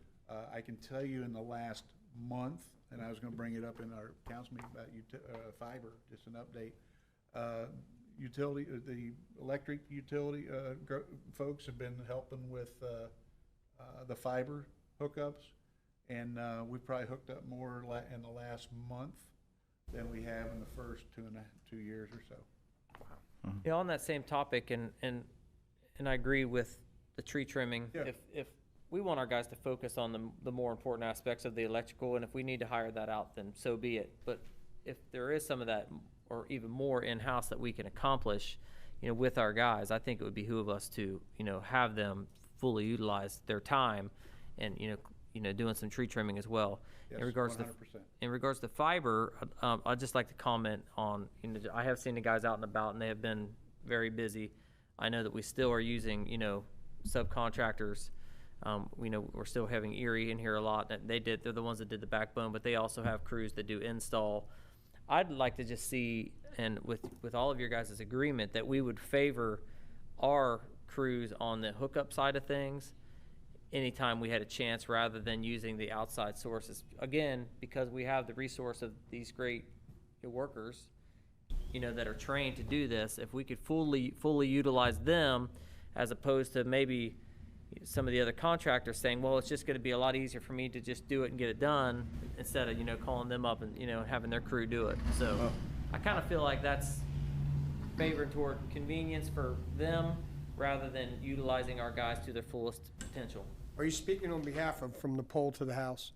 I can tell you in the last month, and I was going to bring it up in our council meeting about fiber, just an update. utility, the electric utility, folks have been helping with, the fiber hookups. And, we've probably hooked up more in the last month than we have in the first 2 years or so. Yeah, on that same topic, and I agree with the tree trimming. Yeah. If we want our guys to focus on the more important aspects of the electrical, and if we need to hire that out, then so be it. But if there is some of that, or even more in-house that we can accomplish, with our guys, I think it would behoove us to, have them fully utilize their time, and doing some tree trimming as well. Yes, in regards 100%. in regards to fiber, I'd just like to comment on, I have seen the guys out and about, and they have been very busy. I know that we still are using, subcontractors. We're still having Erie in here a lot. They're the ones that did the backbone, but they also have crews that do install. I'd like to just see, and with all of your guys' agreement, that we would favor our crews on the hookup side of things anytime we had a chance, rather than using the outside sources. Again, because we have the resource of these great workers, that are trained to do this. If we could fully utilize them, as opposed to maybe some of the other contractors saying, well, it's just going to be a lot easier for me to just do it and get it done, instead of, calling them up and, having their crew do it. So I kind of feel like that's favored toward convenience for them, rather than utilizing our guys to their fullest potential. Are you speaking on behalf of from the pole to the house?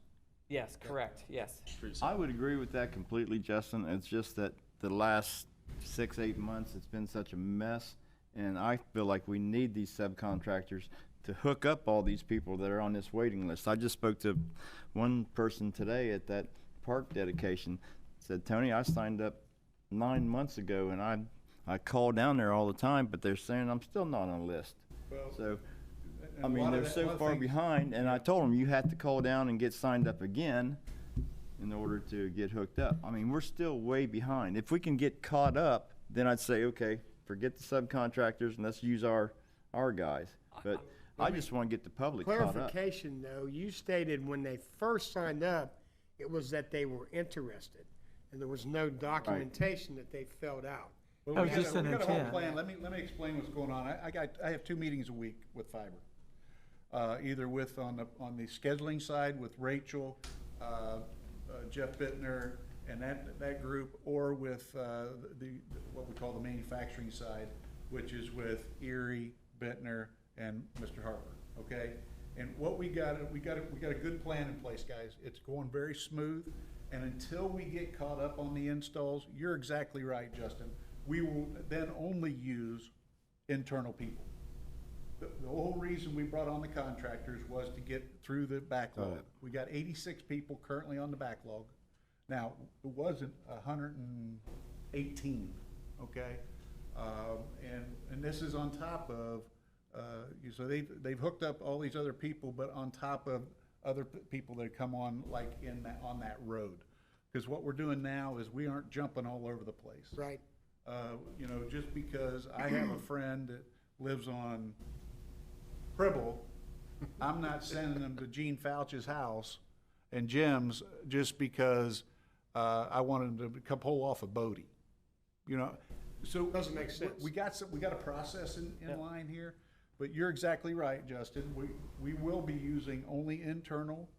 Yes, correct, yes. I would agree with that completely, Justin. It's just that the last 6-8 months, it's been such a mess, and I feel like we need these subcontractors to hook up all these people that are on this waiting list. I just spoke to one person today at that park dedication. Said, Tony, I signed up 9 months ago, and I call down there all the time, but they're saying I'm still not on a list. Well, So, and I a mean, lot they're of that- so one of the far things- behind, and I told them you have to call down and get signed up again in order to get hooked up. I mean, we're still way behind. If we can get caught up, then I'd say, okay, forget the subcontractors and let's use our guys. But I just want to get the public caught up. Clarification, though, you stated when they first signed up, it was that they were interested, and there was no documentation that they filled out. Well, That we was got just a- an we got a whole intent. plan. Let me explain what's going on. I have 2 meetings a week with fiber. Either on the scheduling side with Rachel, Jeff Bittner, and that group, or with what we call the manufacturing side, which is with Erie, Bittner, and Mr. Harper. Okay, and what we got a good plan in place, guys. It's going very smooth, and until we get caught up on the installs, you're exactly right, Justin. We will then only use internal people. The whole reason we brought on the contractors was to get through the backlog. We got 86 people currently on the backlog. Now, it wasn't 118, okay? And this is on top of, so they've hooked up all these other people, but on top of other people that come on, like on that road. Because what we're doing now is we aren't jumping all over the place. Right. Just because I have a friend that lives on Cribble, I'm not sending them to Gene Fouch's house and Jim's just because I wanted them to come pull off a Bodie. So Doesn't make sense. We got a process in line here, but you're exactly right, Justin. We will be using only internal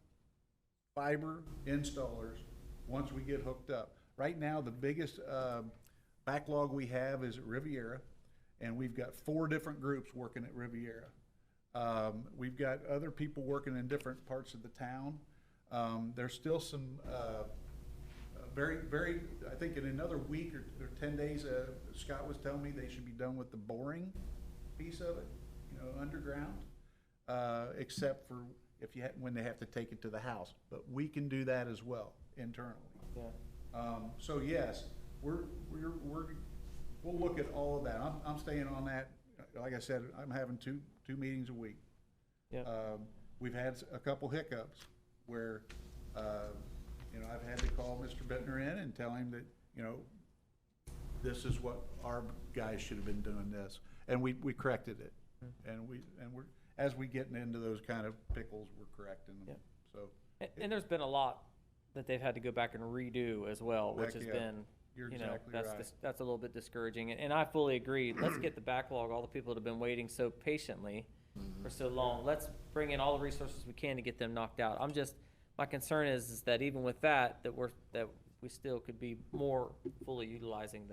fiber installers once we get hooked up. Right now, the biggest backlog we have is at Riviera, and we've got 4 different groups working at Riviera. We've got other people working in different parts of the town. There's still some very, I think in another week or 10 days, Scott was telling me they should be done with the boring piece of it, underground, except for when they have to take it to the house. But we can do that as well internally. Yeah. So yes, we'll look at all of that. I'm staying on that. Like I said, I'm having two meetings a week. Yeah. We've had a couple hiccups where, I've had to call Mr. Bittner in and tell him that, this is what our guys should have been doing this, and we corrected it. And we're, as we getting into those kind of pickles, we're correcting them. Yeah. So. And there's been a lot that they've had to go back and redo as well, which Heck has yeah. been, You're you know, exactly that's, right. that's a little bit discouraging. And I fully agree. Let's get the backlog, all the people that have been waiting so patiently for so long. Let's bring in all the resources we can to get them knocked out. My concern is that even with that we still could be more fully utilizing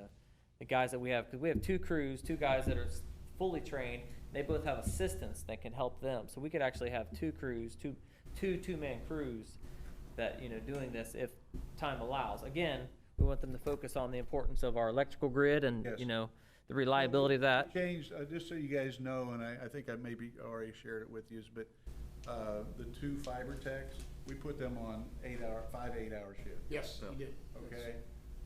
the guys that we have. Because we have two crews, two guys that are fully trained. They both have assistants that can help them. So we could actually have two crews, two-man crews that, you know, doing this if time allows. Again, we want them to focus on the importance of our electrical grid and, Yes. you know, the reliability of that. Changed, just so you guys know, and I think I maybe already shared it with you, but the two fiber techs, we put them on 5 8-hour shifts. Yes, you did. Okay,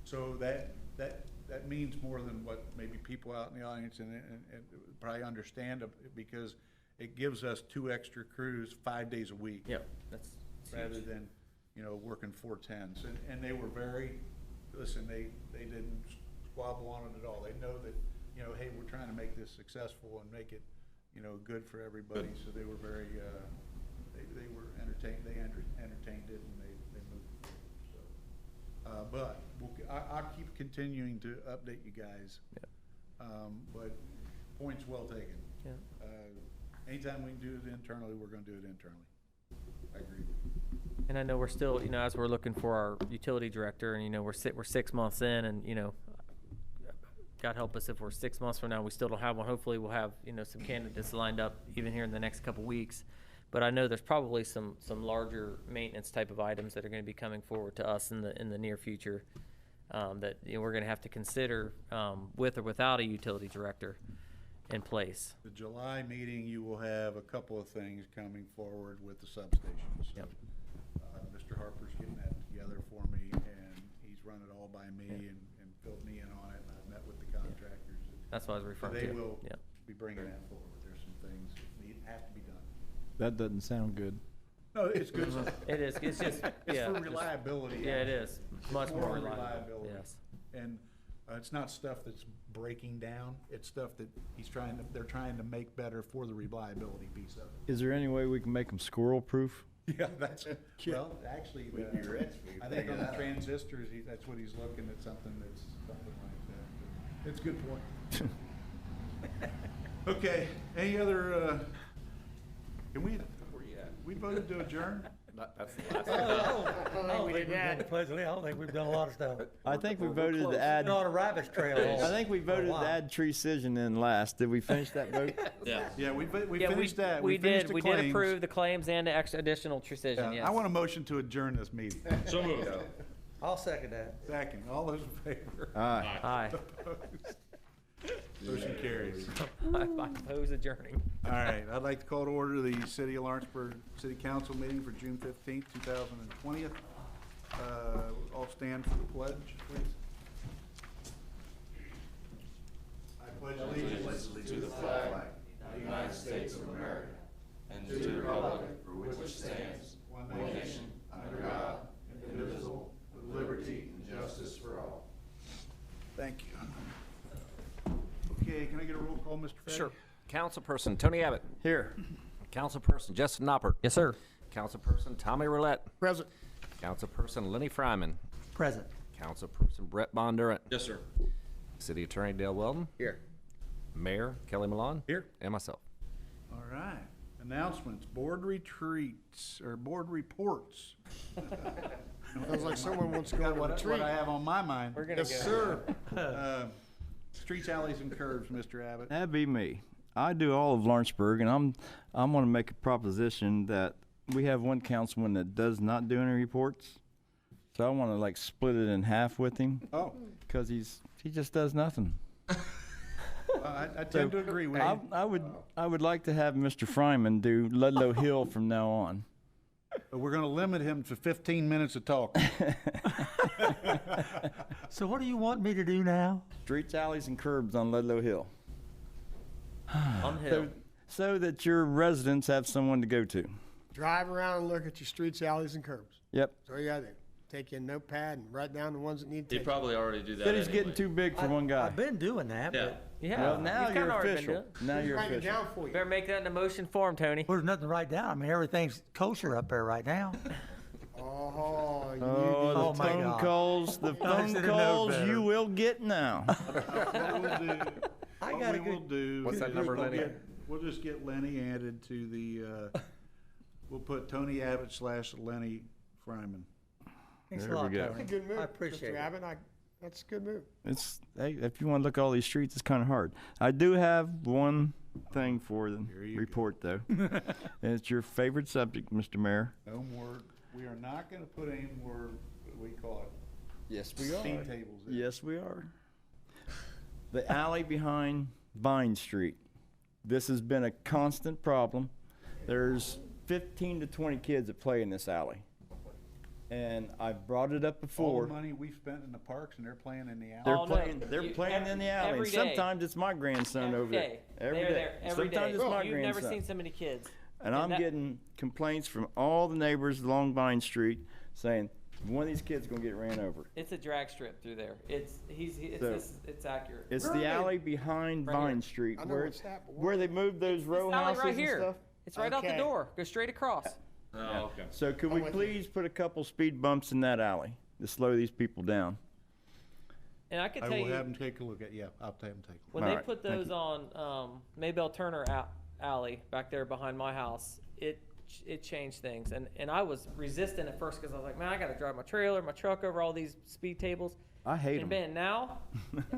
so that means more than what maybe people out in the audience and probably understand, because it gives us 2 extra crews 5 days a week. Yep, that's Rather huge. than, you know, working 410s. And they were very, listen, they didn't squabble on it at all. They know that, you know, hey, we're trying to make this successful and make it, you know, good for everybody. So they were very, they were entertained, they entertained it, and they moved forward. So, but I'll keep continuing to update you guys. Yep. But point's well taken. Yeah. Anytime we can do it internally, we're gonna do it internally. I agree. And I know we're still, you know, as we're looking for our utility director, and, you know, we're 6 months in, and, you know, God help us if we're 6 months from now, we still don't have one. Hopefully we'll have, you know, some candidates lined up even here in the next couple weeks. But I know there's probably some larger maintenance type of items that are gonna be coming forward to us in the near future, that, you know, we're gonna have to consider, with or without a utility director in place. The July meeting, you will have a couple of things coming forward with the substations. Yep. Mr. Harper's getting that together for me, and he's run it all by me and filled me in on it, and I've met with the contractors. That's what I was So referring they to. will Yeah. be bringing that forward. There's some things that have to be done. That doesn't sound good. No, it's good. It is, it's just, It's yeah. for just- reliability. Yeah, it is. Much It's more more reliable. reliability. Yes. And it's not stuff that's breaking down. It's stuff that they're trying to make better for the reliability piece of it. Is there any way we can make them squirrel-proof? Yeah, well, actually, I think on the transistors, that's what he's looking at, something like that. It's a good point. Okay, any other, we voted to adjourn? That's the I don't think we've done pleasantly. I don't think we've done a lot of stuff. I think we voted to add, Been on a rabbit's trail. I think we voted to add tree scission in last. Did we finish that vote? Yeah. Yeah, we Yeah, finished that. We finished did, the we did claims. approve the claims and the additional precision, Yeah, yes. I want a motion to adjourn this meeting. So moved. I'll second that. Second, all those in favor? Aye. Aye. Opposed? Motion carries. I oppose adjourning. All right, I'd like to call to order the City of Lawrenceburg City Council meeting for June 15th, 2020. All stand for the pledge, please. I pledge allegiance To the flag of the United States of America and to the republic for which it stands, one one nation, under God, indivisible, with liberty and justice for all. Thank you. Okay, can I get a roll call, Mr. Fetty? Sure. Councilperson Tony Abbott. Here. Councilperson Justin Noppert. Yes, sir. Councilperson Tommy Roulette. Present. Councilperson Lenny Fryman. Present. Councilperson Brett Bondurant. Yes, sir. City Attorney Dale Weldon. Here. Mayor Kelly Malone. Here. And myself. All right. Announcements, board retreats, or board reports. Sounds like someone wants to go on a What retreat. I have on my mind. We're gonna go. Yes, sir. Streets, alleys, and curbs, Mr. Abbott. That'd be me. I do all of Lawrenceburg, and I'm going to make a proposition that we have one councilman that does not do any reports. So I want to like split it in half with him Oh, because he just does nothing. I tend to agree with you. I would like to have Mr. Fryman do Ludlow Hill from now on. But we're gonna limit him to 15 minutes of talk. So what do you want me to do now? Streets, alleys, and curbs on Ludlow Hill. On the hill. So that your residents have someone to go to. Drive around and look at your streets, alleys, and curbs. Yep. That's all you gotta do. Take your notepad and write down the ones that need They attention. probably already do that City's anyway. getting too big for one guy. I've been doing that, Yeah. but Yeah. Well, now you've you're kinda already been official. doing it. Now you're Write it official. down for you. Better make that in a motion form, Tony. there's nothing to write down. I mean, everything's kosher up there right now. Oh, Oh, you Oh, the Oh, my phone God. calls, the phone should've known calls better. you will get now. got a What we will good- do. What's that is number, we'll Lenny? we'll just get Lenny added to the, we'll put Tony Abbott / Lenny Fryman. Thanks a There we lot, go. That's a Tony. good move, I appreciate Mr. it. Abbott. That's a good move. Hey, if you want to look at all these streets, it's kind of hard. I do have one thing for the Here you report, though. And it's your favorite subject, Mr. Mayor. No more, we are not gonna put any more, what we call it, Yes, speed tables in. Yes, we are. The alley behind Vine Street. This has been a constant problem. There's 15 to 20 kids that play in this alley. And I've brought it up All before. the money we've spent in the parks and they're playing in the alley. They're Oh, no. they're You- playing in the alley. every And day. sometimes it's my grandson over there. Every They're day. there every day. Sometimes it's my You've never grandson. seen so many kids. And I'm that- getting complaints from all the neighbors along Vine Street saying, one of these kids is gonna get ran over. It's a drag strip through there. So- It's accurate. It's Where are the they? alley behind Right here. Vine Street I know where, what's that, but where they moved those row This alley houses right and here. stuff. It's right out the Okay. door. Go straight across. Oh, okay. So could I'm we with you. please put a couple speed bumps in that alley to slow these people down? And I can I tell will you, have them take a look at, yeah, I'll have them take a look. when All they right, put thank those you. on Maybell Turner Alley back there behind my house, it changed things. And I was resistant at first because I was like, man, I got to drive my trailer, my truck over all these speed tables. I hate And them. Ben, now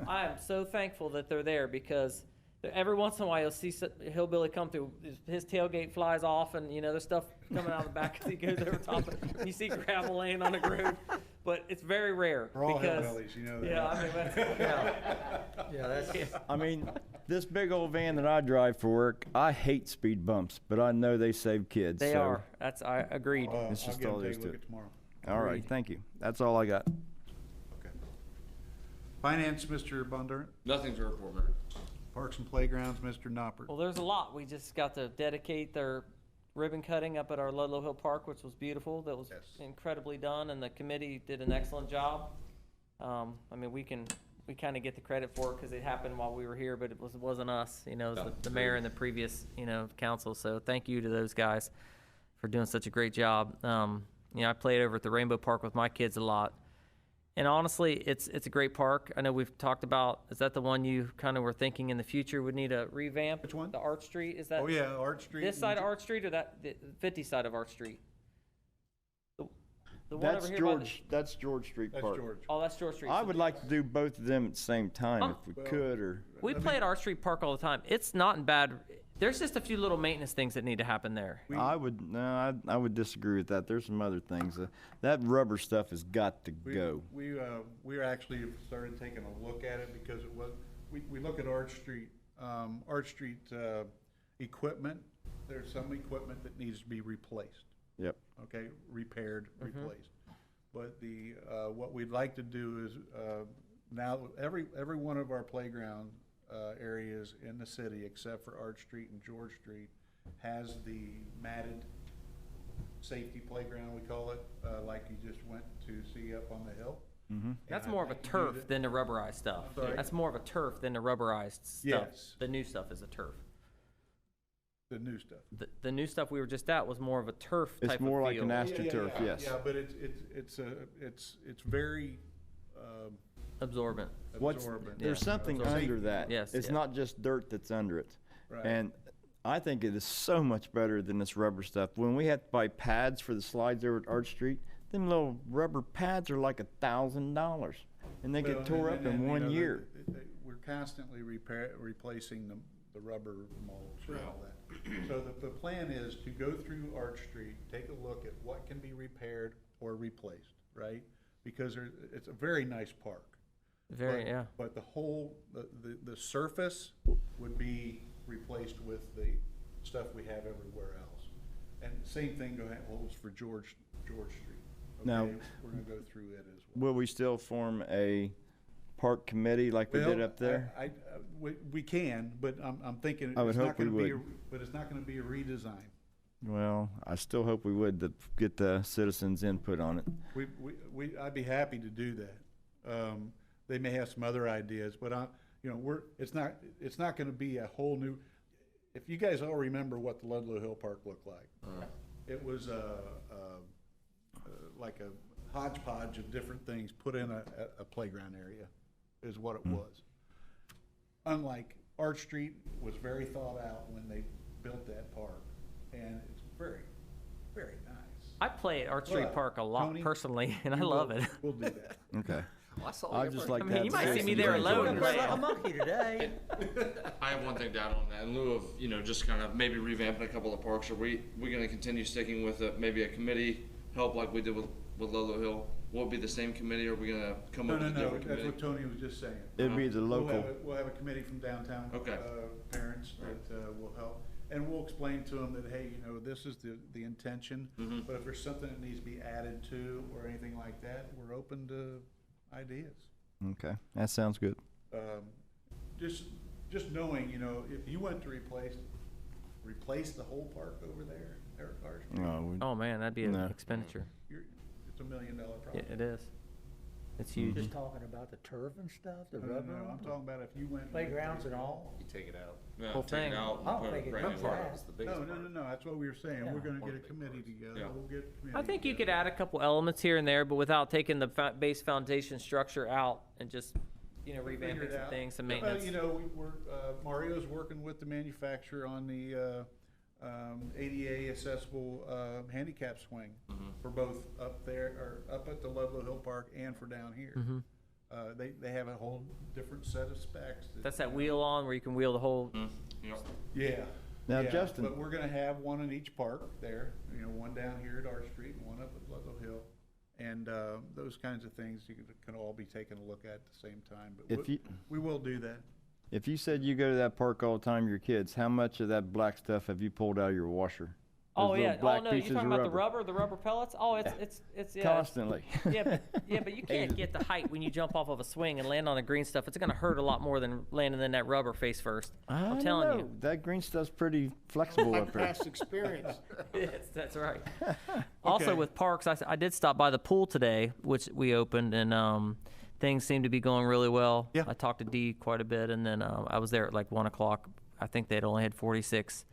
I am so thankful that they're there because every once in a while you'll see a hillbilly come through, his tailgate flies off and, there's stuff coming out of the back as he goes over top of it. You see gravel laying on the road, but it's very rare. We're all because, hillbillies, you know that. Yeah, I mean, that's, Yeah, that's, I mean, this big old van that I drive for work, I hate speed bumps, but I know they save kids. they so- are. I agreed. It's I'll just get all them there take is a to look it. at tomorrow. All right, thank you. That's all I got. Okay. Finance, Mr. Bondurant. Nothing to report, Mayor. Parks and Playgrounds, Mr. Noppert. Well, there's a lot. We just got to dedicate their ribbon cutting up at our Ludlow Hill Park, which was beautiful. That was Yes. incredibly done, and the committee did an excellent job. I mean, we kind of get the credit for it because it happened while we were here, but it wasn't us. It was the mayor and the previous, council. So thank you to those guys for doing such a great job. I played over at the Rainbow Park with my kids a lot. And honestly, it's a great park. I know we've talked about, is that the one you kind of were thinking in the future would need a revamp? Which one? The Arch Street, is that? Oh, yeah, Arch Street. This side of Arch Street or the 50 side of Arch Street? The one That's over here by the, That's George Street That's Park. George. oh, that's George Street. I So would like to do both of them at the same time if we Well, could, or, we play at Arch Street Park all the time. It's not in bad, there's just a few little maintenance things that need to happen there. I would disagree with that. There's some other things. That rubber stuff has got to go. We actually have started taking a look at it because we look at Arch Street, equipment. There's some equipment that needs to be replaced, Yep. okay, repaired, replaced. But what we'd like to do is, now, every one of our playground areas in the city, except for Arch Street and George Street, has the matted safety playground, we call it, like you just went to see up on the hill. And That's I'd more of a like to do turf that- than the rubberized stuff. Sorry? That's more of a turf than the rubberized stuff. Yes. The new stuff is a turf. The new stuff. The new stuff we were just at was more of a turf type of It's more like feel. an AstroTurf, yes. Yeah, but it's very Absorbent. absorbent. There's something Safety. under that. Yes, It's yeah. not just dirt that's under it. Right. And I think it is so much better than this rubber stuff. When we had to buy pads for the slides over at Arch Street, them little rubber pads are like $1,000, and they Well, get tore up and, in you 1 know, year. We're constantly replacing the rubber molds and all that. So the plan is to go through Arch Street, take a look at what can be repaired or replaced, right? Because it's a very nice park. Very, But- yeah. But the whole, the surface would be replaced with the stuff we have everywhere else. And same thing holds for George Street. Now- Okay, we're gonna go through it as well. Will we still form a park committee like we did Well, up there? We can, but I'm thinking I would it's hope not gonna we be, would. but it's not gonna be a redesign. Well, I still hope we would to get the citizens' input on it. I'd be happy to do that. They may have some other ideas, but it's not gonna be a whole new, if you guys all remember what the Ludlow Hill Park looked like. It was like a hodgepodge of different things put in a playground area, is what it was. Unlike Arch Street was very thought out when they built that park, and it's very, very nice. I play at Arch Street But, Park a lot Tony, personally, and I we love will- it. We'll do that. Okay. I saw I'd you just ever- like I to mean, have you might see citizens me there enjoy alone. it. Like a monkey today. I have one thing to add on that. In lieu of, just kind of maybe revamping a couple of parks, are we gonna continue sticking with maybe a committee help like we did with Lolo Hill? Will it be the same committee, or are we gonna come No, up no, with a no, different that's committee? what Tony was just saying. It'd be the local. We'll have a committee from downtown. Okay. Parents that will help. And we'll explain to them that, hey, this is the intention. But if there's something that needs to be added to or anything like that, we're open to ideas. Okay, that sounds good. Just knowing, if you went to replace the whole park over there, Eric Arch, Oh man, that'd be an No. expenditure. it's $1 million Yeah, project. it is. It's huge. Just talking about the turf and stuff, the No, no, rubber, no, I'm talking about if you went. playgrounds and all. You take it out. Yeah, Whole take thing. it out and I don't put think it it brand does new. that. It's the biggest No, part. that's what we were saying. Yeah. We're gonna One get of a the big committee parts. together. Yeah. We'll get a committee I think you could together. add a couple elements here and there, but without taking the base foundation structure out and just, Figure revamping it some out. things, some Yeah, maintenance. we're, Mario's working with the manufacturer on the, ADA accessible, handicap swing for both up there, or up at the Ludlow Hill Park and for down here. They have a whole different set of specs. That's that wheel on where you can wheel the whole. Yeah. Yeah. Now, yeah, Justin- But we're gonna have one in each park there, one down here at Arch Street and one up at Ludlow Hill. And, those kinds of things you can all be taking a look at the same time, but If you we will do that. if you said you go to that park all the time, your kids, how much of that black stuff have you pulled out of your washer? Oh Those yeah. little black Oh no, you're pieces talking of about the rubber pellets. Oh, it's yeah. Constantly. But you can't get the height when you jump off of a swing and land on the green stuff. It's gonna hurt a lot more than landing in that rubber face first. I'm telling you. That green stuff's pretty flexible My up there. past experience. Yes, that's right. Also Okay. with parks, I did stop by the pool today, which we opened, and things seem to be going really well. Yeah. I talked to Dee quite a bit, and then I was there at like 1 o'clock. I think they'd only had 46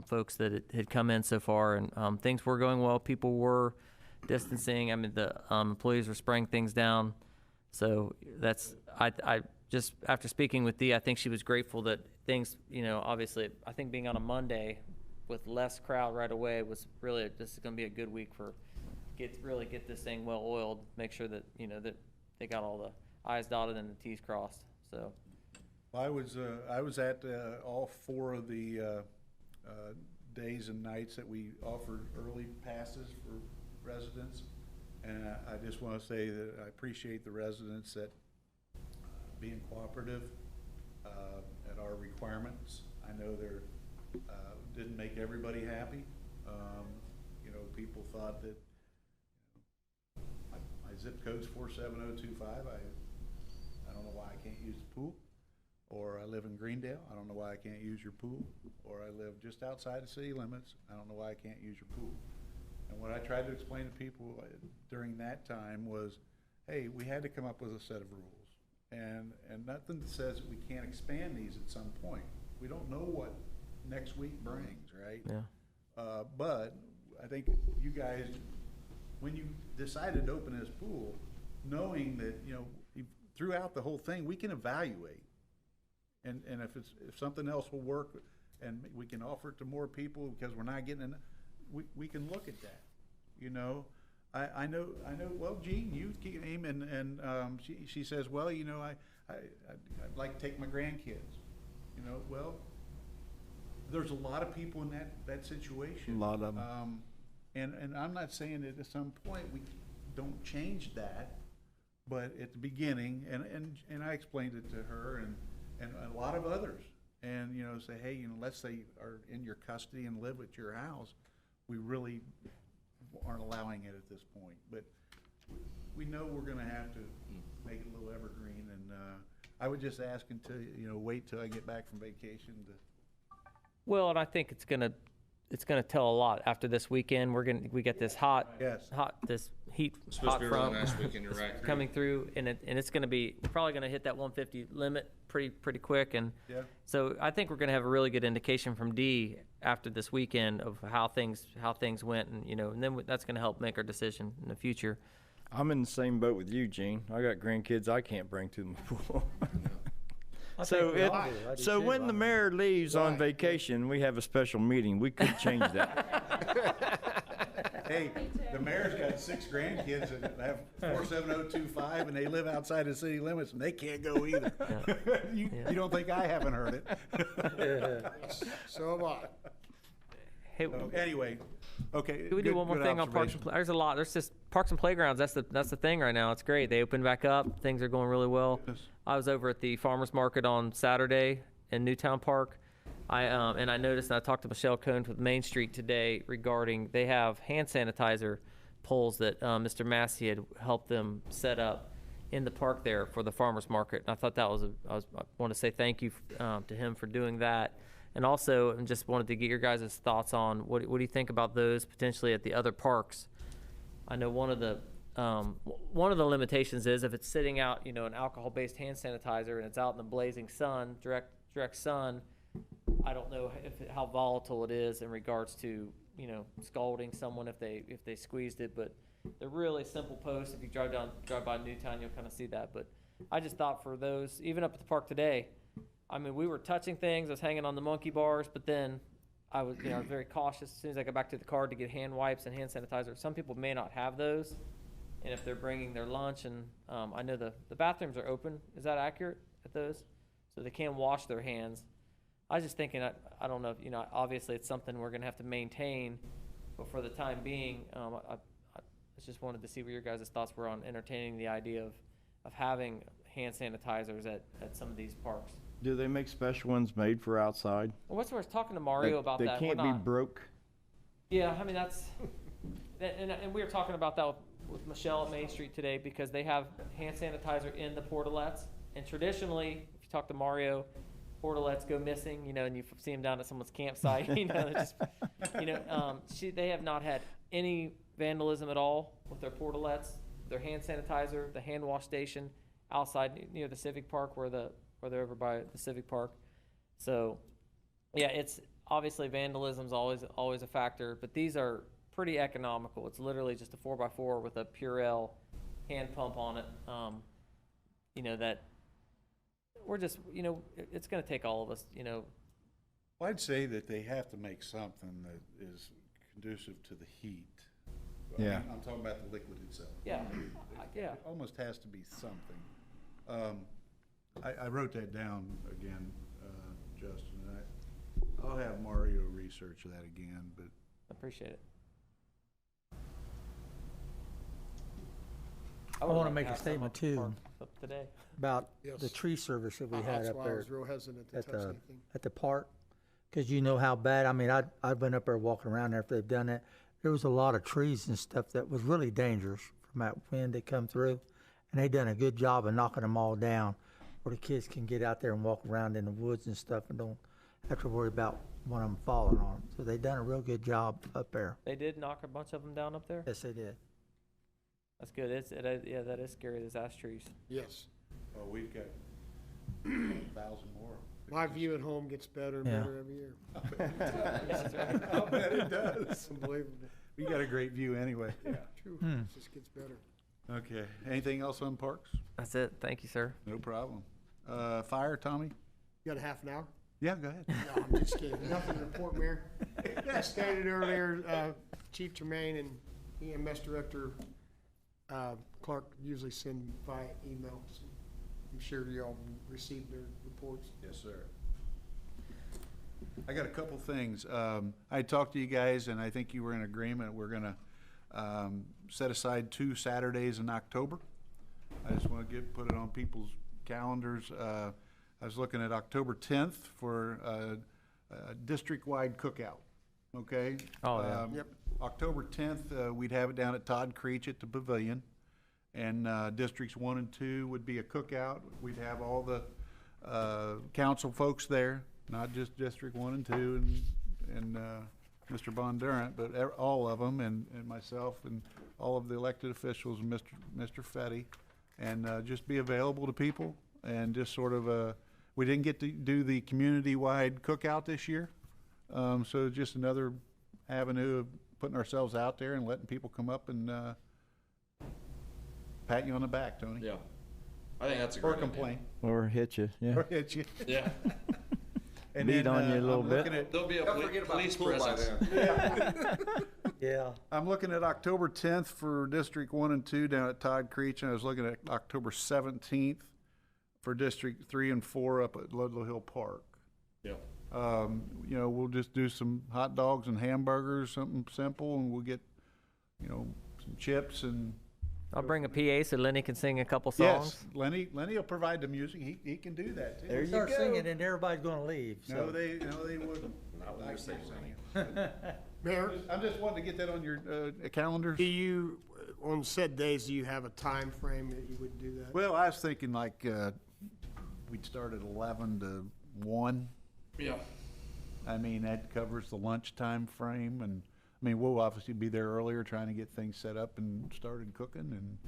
folks that had come in so far, and things were going well. People were distancing. I mean, the employees were spraying things down. So that's I just after speaking with Dee, I think she was grateful that things, obviously, I think being on a Monday with less crowd right away was really, this is going to be a good week for really get this thing well oiled, make sure that that they got all the I's dotted and the T's crossed. So I was at all 4 of the days and nights that we offered early passes for residents, and I just want to say that I appreciate the residents that being cooperative at our requirements. I know they're didn't make everybody happy. People thought that my zip code's 47025. I don't know why I can't use the pool. Or I live in Greendale, I don't know why I can't use your pool. Or I live just outside the city limits, I don't know why I can't use your pool. And what I tried to explain to people during that time was, hey, we had to come up with a set of rules. And nothing says that we can't expand these at some point. We don't know what next week brings, right? yeah. But I think you guys, when you decided to open this pool, knowing that, throughout the whole thing, we can evaluate. And if something else will work and we can offer it to more people because we're not getting enough, we can look at that. I know, well, Jean, you came and she says, well, I'd like to take my grandkids. Well, there's a lot of people in that situation. A lot of them. And I'm not saying that at some point we don't change that, but at the beginning, and I explained it to her and a lot of others, and say, hey, unless they are in your custody and live at your house, we really aren't allowing it at this point. But we know we're going to have to make it a little evergreen, and I would just ask until wait till I get back from vacation to. Well, and I think it's gonna, it's gonna tell a lot after this weekend. We get this Yes. this heat It's supposed hot to be a really front nice weekend, you're right. coming through, and it's gonna be, we're probably gonna hit that 150 limit pretty quick, and Yeah. so I think we're gonna have a really good indication from D after this weekend of how things went, and and then that's gonna help make our decision in the future. I'm in the same boat with you, Gene. I got grandkids I can't bring to the pool. So when the mayor leaves on vacation, we have a special meeting. We could change that. Hey, the mayor's got 6 grandkids that have 47025, and they live outside the city limits, and they can't go either. You don't think I haven't heard it? So have I. Hey, Anyway, okay. can we do one more thing on parks and there's a lot. There's just parks and playgrounds. That's the thing right now. It's great. They opened back up. Things are going really well. Yes. I was over at the farmers market on Saturday in Newtown Park. And I noticed, and I talked to Michelle Cohn with Main Street today regarding, they have hand sanitizer poles that Mr. Massey had helped them set up in the park there for the farmers market. And I thought that was I want to say thank you to him for doing that. And also, I just wanted to get your guys' thoughts on what do you think about those potentially at the other parks? I know one of the limitations is if it's sitting out, an alcohol-based hand sanitizer and it's out in the blazing sun, direct sun. I don't know how volatile it is in regards to scalding someone if they squeezed it, but they're really simple posts. If you drive by Newtown, you'll kind of see that. But I just thought for those, even up at the park today, I mean, we were touching things. I was hanging on the monkey bars, but then I was very cautious as soon as I got back to the car to get hand wipes and hand sanitizer. Some people may not have those, and if they're bringing their lunch, and I know the bathrooms are open. Is that accurate at those? So they can wash their hands. I was just thinking, I don't know, obviously it's something we're going to have to maintain, but for the time being, I just wanted to see what your guys' thoughts were on entertaining the idea of having hand sanitizers at some of these parks. Do they make special ones made for outside? Well, what's worth talking to Mario about they that? They can't be broke? Yeah, I mean, that's, and we were talking about that with Michelle at Main Street today because they have hand sanitizer in the portalettes, and traditionally, if you talk to Mario, portalettes go missing, and you see them down at someone's campsite, they have not had any vandalism at all with their portalettes, their hand sanitizer, the hand wash station outside near the Civic Park where they're over by the Civic Park. So, yeah, it's obviously vandalism's always a factor, but these are pretty economical. It's literally just a 4x4 with a Purell hand pump on it. That we're just, it's going to take all of us, Well, I'd say that they have to make something that is conducive to the heat. I Yeah. mean, I'm talking about the liquid itself. Yeah, yeah. It almost has to be something. I wrote that down again, Justin. I'll have Mario research that again, but I appreciate it. I want to make a statement too Today. about the Yes. tree service that we had That's up why I there was real hesitant to at touch the anything. at the park, because you know how bad. I mean, I've been up there walking around there after they've done it. There was a lot of trees and stuff that was really dangerous from that wind that come through, and they done a good job of knocking them all down, where the kids can get out there and walk around in the woods and stuff and don't have to worry about one of them falling on them. So they done a real good job up there. They did knock a bunch of them down up there? Yes, they did. That's good. Yeah, that is scary, those ash trees. Yes. oh, we've got 1,000 more. My view at home gets better and Yeah. better every year. I'll bet it does. It's unbelievable. We got a great view anyway. True. Hmm. It just gets better. Okay, anything else on parks? That's it. Thank you, sir. No problem. Fire, Tommy? You got a half an hour? Yeah, go ahead. No, I'm just kidding. Nothing to report, Mayor. I stated earlier, Chief Tremaine and EMS Director Clark usually send via email. So I'm sure you all received their reports. Yes, sir. I got a couple things. I talked to you guys, and I think you were in agreement. We're gonna set aside 2 Saturdays in October. I just want to put it on people's calendars. I was looking at October 10th for a district-wide cookout, okay? Oh, yeah. Yep. October 10th, we'd have it down at Todd Creech at the Pavilion. And districts 1 and 2 would be a cookout. We'd have all the council folks there, not just District 1 and 2 and Mr. Bondurant, but all of them, and myself, and all of the elected officials, and Mr. Fetty, and just be available to people, and just sort of, we didn't get to do the community-wide cookout this year, so just another avenue of putting ourselves out there and letting people come up and pat you on the back, Tony. Yeah. I think that's a Or great idea. complain. Or hit you, yeah. Or hit you. Yeah. And Beat then, on you a little I'm bit. looking at- There'll be a Don't forget about police the pool by presence. then. Yeah. I'm looking at October 10th for District 1 and 2 down at Todd Creech, and I was looking at October 17th for District 3 and 4 up at Ludlow Hill Park. Yeah. You know, we'll just do some hot dogs and hamburgers, something simple, and we'll get, you know, some chips and. I'll bring a PA so Lenny can sing a couple songs. Yes, Lenny will provide the music. He can do that too. There you Start go. singing and everybody's gonna leave, No, so. they wouldn't. Not when you're safe, Lenny. Mayor, I'm just wanting to get that on your calendars. do you, on said days, do you have a time frame that you would do that? Well, I was thinking like we'd start at 11 to 1. Yeah. I mean, that covers the lunchtime frame, and I mean, we'll obviously be there earlier trying to get things set up and started cooking, and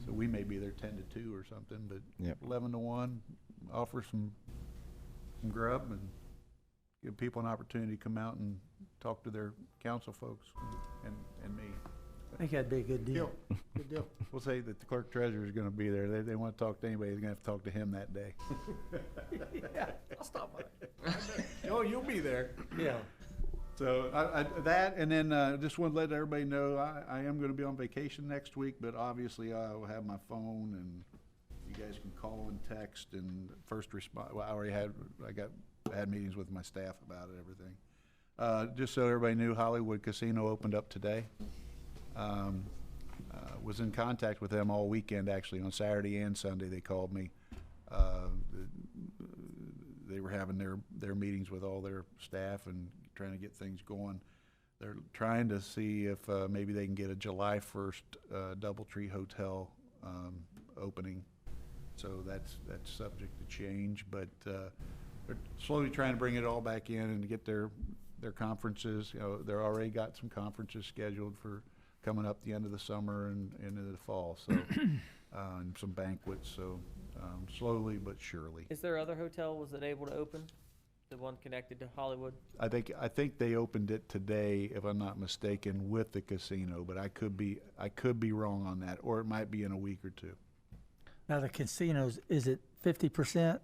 so we may be there 10 to 2 or something, but Yep. 11 to 1, offer some grub and give people an opportunity to come out and talk to their council folks and me. I think that'd be a good deal. Good deal. We'll say that the clerk treasurer is gonna be there. They want to talk to anybody, they're gonna have to talk to him that day. I'll stop by. Oh, you'll be there. Yeah. So that, and then just want to let everybody know, I am going to be on vacation next week, but obviously I will have my phone, and you guys can call and text, and first respond. Well, I had meetings with my staff about it, everything. Just so everybody knew, Hollywood Casino opened up today. Was in contact with them all weekend, actually, on Saturday and Sunday. They called me. They were having their meetings with all their staff and trying to get things going. They're trying to see if maybe they can get a July 1st DoubleTree Hotel opening. So that's subject to change, but they're slowly trying to bring it all back in and get their conferences. You know, they're already got some conferences scheduled for coming up the end of the summer and into the fall. So and some banquets. So slowly but surely. Is there other hotel, was it able to open? The one connected to Hollywood? I think they opened it today, if I'm not mistaken, with the casino, but I could be wrong on that, or it might be in a week or two. Now, the casinos, is it 50%,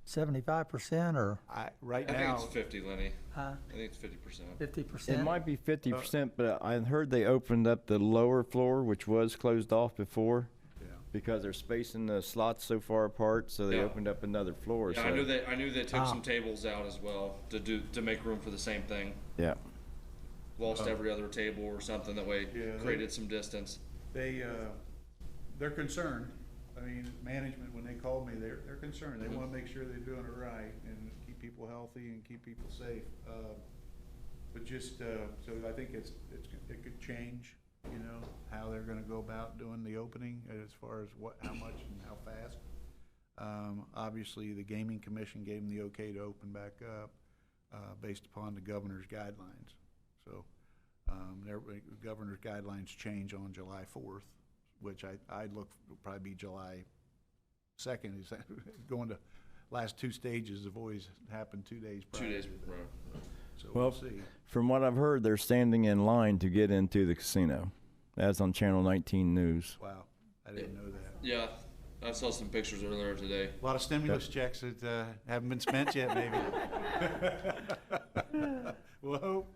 75%, or Right I now, think it's 50, Lenny. huh, I think it's 50%. 50%? It might be 50%, but I heard they opened up the lower floor, which was closed off before, yeah. because they're spacing the slots so far apart, so they Yeah. opened up another floor. Yeah, so, I knew they took Ah. some tables out as well to make room for the same thing. Yeah. Lost every other table or something, that way Yeah, created some distance. They're concerned. I mean, management, when they called me, they're concerned. They want to make sure they're doing it right and keep people healthy and keep people safe. But just, so I think it could change, you know, how they're gonna go about doing the opening as far as how much and how fast. Obviously, the Gaming Commission gave them the okay to open back up, based upon the governor's guidelines. So, the governor's guidelines change on July 4th, which I'd look, will probably be July 2nd. Is going to last two stages have always happened 2 days prior. 2 days, to that. right. So Well, we'll see. From what I've heard, they're standing in line to get into the casino. That's on Channel 19 News. Wow, I didn't know that. Yeah, I saw some pictures earlier today. A lot of stimulus checks that haven't been spent yet, maybe. Whoa.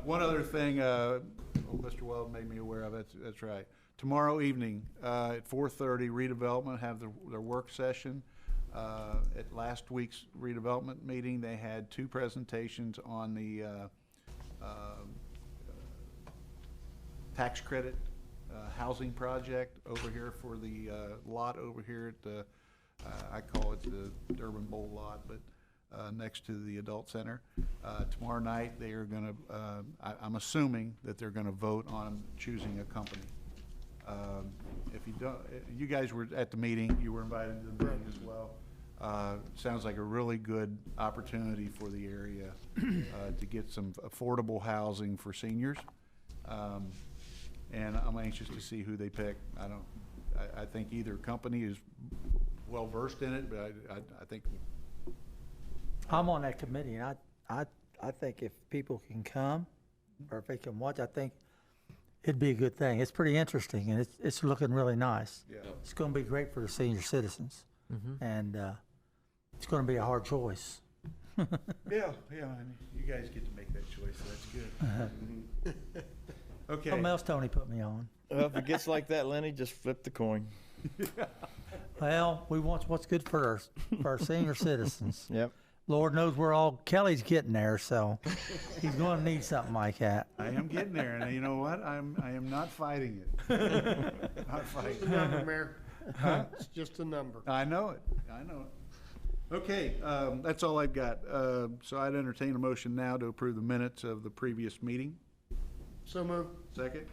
One other thing, Mr. Weld made me aware of, that's right. Tomorrow evening at 4:30, redevelopment have their work session. At last week's redevelopment meeting, they had two presentations on the tax credit housing project over here for the lot over here at the, I call it the Durban Bowl lot, but next to the adult center. Tomorrow night, they are gonna, I'm assuming that they're gonna vote on choosing a company. If you don't, you guys were at the meeting, you were invited to the meeting as well. Sounds like a really good opportunity for the area to get some affordable housing for seniors. And I'm anxious to see who they pick. I think either company is well versed in it, but I think I'm on that committee, and I think if people can come, or if they can watch, I think it'd be a good thing. It's pretty interesting, and it's looking really nice. Yeah. It's gonna be great for the senior citizens, and it's gonna be a hard choice. yeah, and you guys get to make that choice, so that's good. Okay. Something else Tony put me on. Well, if it gets like that, Lenny, just flip the coin. Well, we want what's good for our senior citizens. Yep. Lord knows Kelly's getting there, so he's gonna need something like that. I am getting there, and you know what? I am not fighting it. Not fighting. It's a number, Mayor. It's just a number. I know it. Okay, that's all I've got. So I'd entertain a motion now to approve the minutes of the previous meeting. So moved. Second?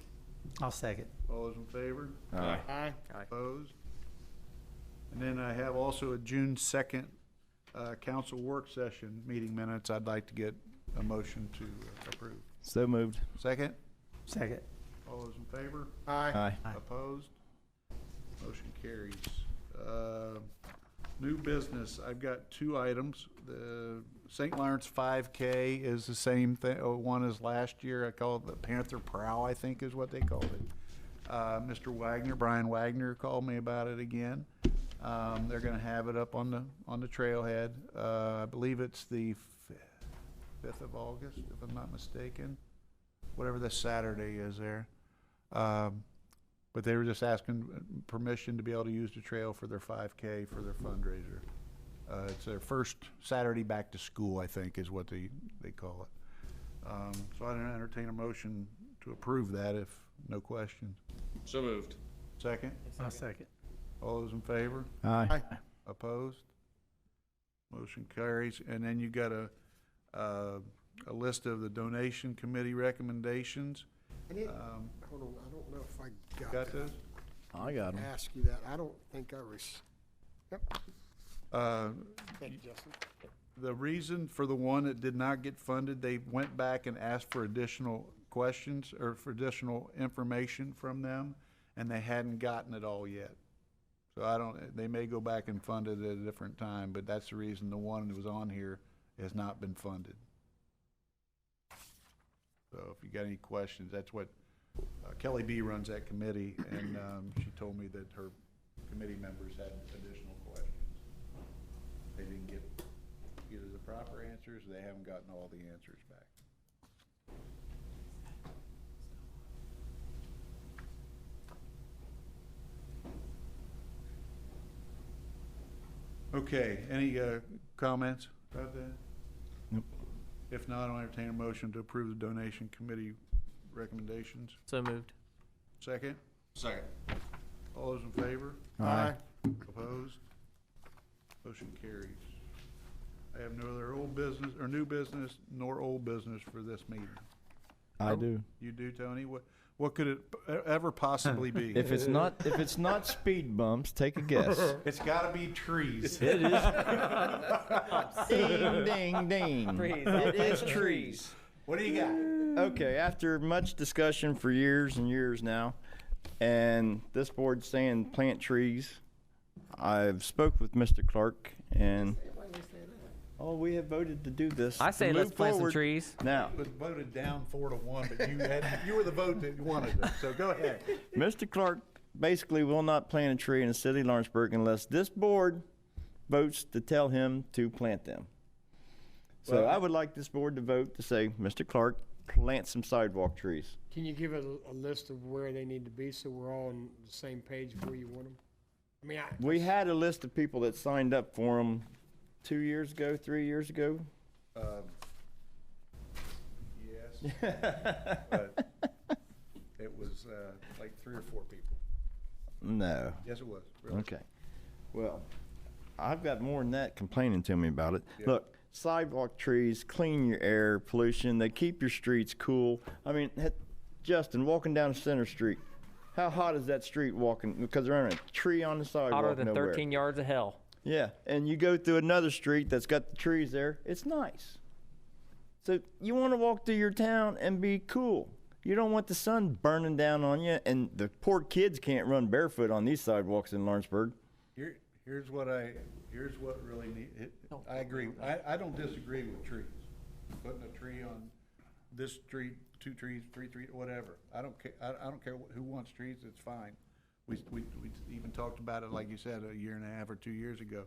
I'll second. All those in favor? Aye. Opposed? And then I have also a June 2nd council work session meeting minutes I'd like to get a motion to approve. So moved. Second? Second. All those in favor? Aye. Aye. Opposed? Motion carries. New business, I've got 2 items. The St. Lawrence 5K is the same thing, one as last year. I call it the Panther Prowl, I think is what they called it. Mr. Wagner, Brian Wagner called me about it again. They're gonna have it up on the trailhead. I believe it's the 5th of August, if I'm not mistaken. Whatever this Saturday is there. But they were just asking permission to be able to use the trail for their 5K for their fundraiser. It's their first Saturday back to school, I think, is what they call it. So I'd entertain a motion to approve that if no questions. So moved. Second? I'll second. All those in favor? Aye. Opposed? Motion carries. And then you got a list of the donation committee recommendations. And hold on, I don't know if I got Got that. those? I got him. Ask you that. I don't think Yep. Thank you, Justin. The reason for the one that did not get funded, they went back and asked for additional questions or for additional information from them, and they hadn't gotten it all yet. So they may go back and fund it at a different time, but that's the reason the one that was on here has not been funded. So if you got any questions, that's what, Kelly B runs that committee, and she told me that her committee members had additional questions. They didn't get either the proper answers, or they haven't gotten all the answers back. Okay, any comments about that? Nope. If not, I'll entertain a motion to approve the donation committee recommendations. So moved. Second? Second. All those in favor? Aye. Opposed? Motion carries. I have no other old business, or new business, nor old business for this meeting. I do. You do, Tony? What could it ever possibly be? If it's not speed bumps, take a guess. It's gotta be trees. It is. Ding, ding, ding. Trees. It is trees. What do you got? Okay, after much discussion for years and years now, and this board saying plant trees, I've spoke with Mr. Clark, and we have voted to do this. I say to let's move plant some forward. trees. Now, It was voted down 4-1, but you were the vote that wanted it, so go ahead. Mr. Clark basically will not plant a tree in the city of Lawrenceburg unless this board votes to tell him to plant them. So Well, I would like this board to vote to say, Mr. Clark, plant some sidewalk trees. Can you give a list of where they need to be so we're all on the same page of where you want them? I mean, We had a list of people that signed up for them 2 years ago, 3 years ago. Yes, but it was like 3 or 4 people. No. Yes, it was. Really. Okay. Well, I've got more than that complaining to me about it. Yeah. Look, sidewalk trees clean your air pollution. They keep your streets cool. I mean, Justin, walking down Center Street, how hot is that street walking? Because they're on a tree on the sidewalk. Hotter than nowhere. 13 yards of hell. Yeah, and you go through another street that's got the trees there, it's nice. So you want to walk through your town and be cool. You don't want the sun burning down on you, and the poor kids can't run barefoot on these sidewalks in Lawrenceburg. Here's what really I agree. I don't disagree with trees. Putting a tree on this street, 2 trees, 3 trees, whatever. I don't care. I don't care who wants trees. It's fine. We even talked about it, like you said, a year and a half or 2 years ago.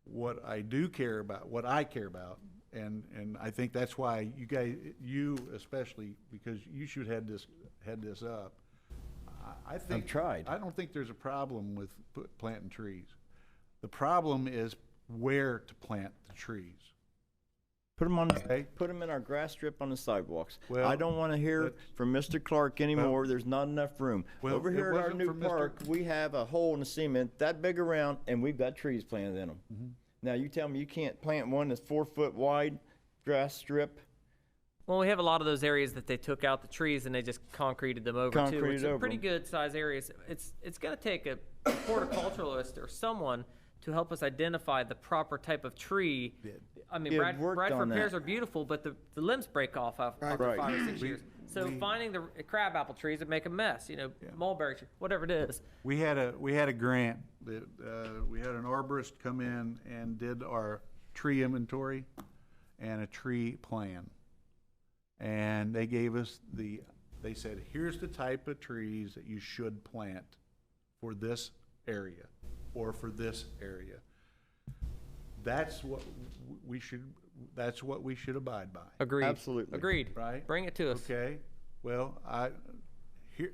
What I care about, and I think that's why you guys, you especially, because you should head this up. I think I've tried. I don't think there's a problem with planting trees. The problem is where to plant the trees. Put them on. Okay. Put them in our grass strip on the sidewalks. Well, I don't want to hear that's- from Mr. Clark anymore. There's not enough room. Well, Over it here at our wasn't new from Mr. park, we have a hole in the cement that big around, and we've got trees planted in them. Mm-hmm. Now you tell me you can't plant one that's 4 foot wide grass strip. Well, we have a lot of those areas that they took out the trees and they just concreted them over too, Concreted which are over pretty 'em. good size areas. It's going to take a horticulturalist or someone to help us identify the proper type of tree. I mean, Yeah, worked on Bradford pears that. are beautiful, but the limbs break off after Right. 5 or 6 years. So finding the crabapple trees would make a mess, mulberry tree, whatever it is. We had a grant that, we had an arborist come in and did our tree inventory and a tree plan. And they gave us they said, here's the type of trees that you should plant for this area or for this area. That's what we should abide by, Agreed. Absolutely. Agreed. right? Bring it to us. Okay, well, here,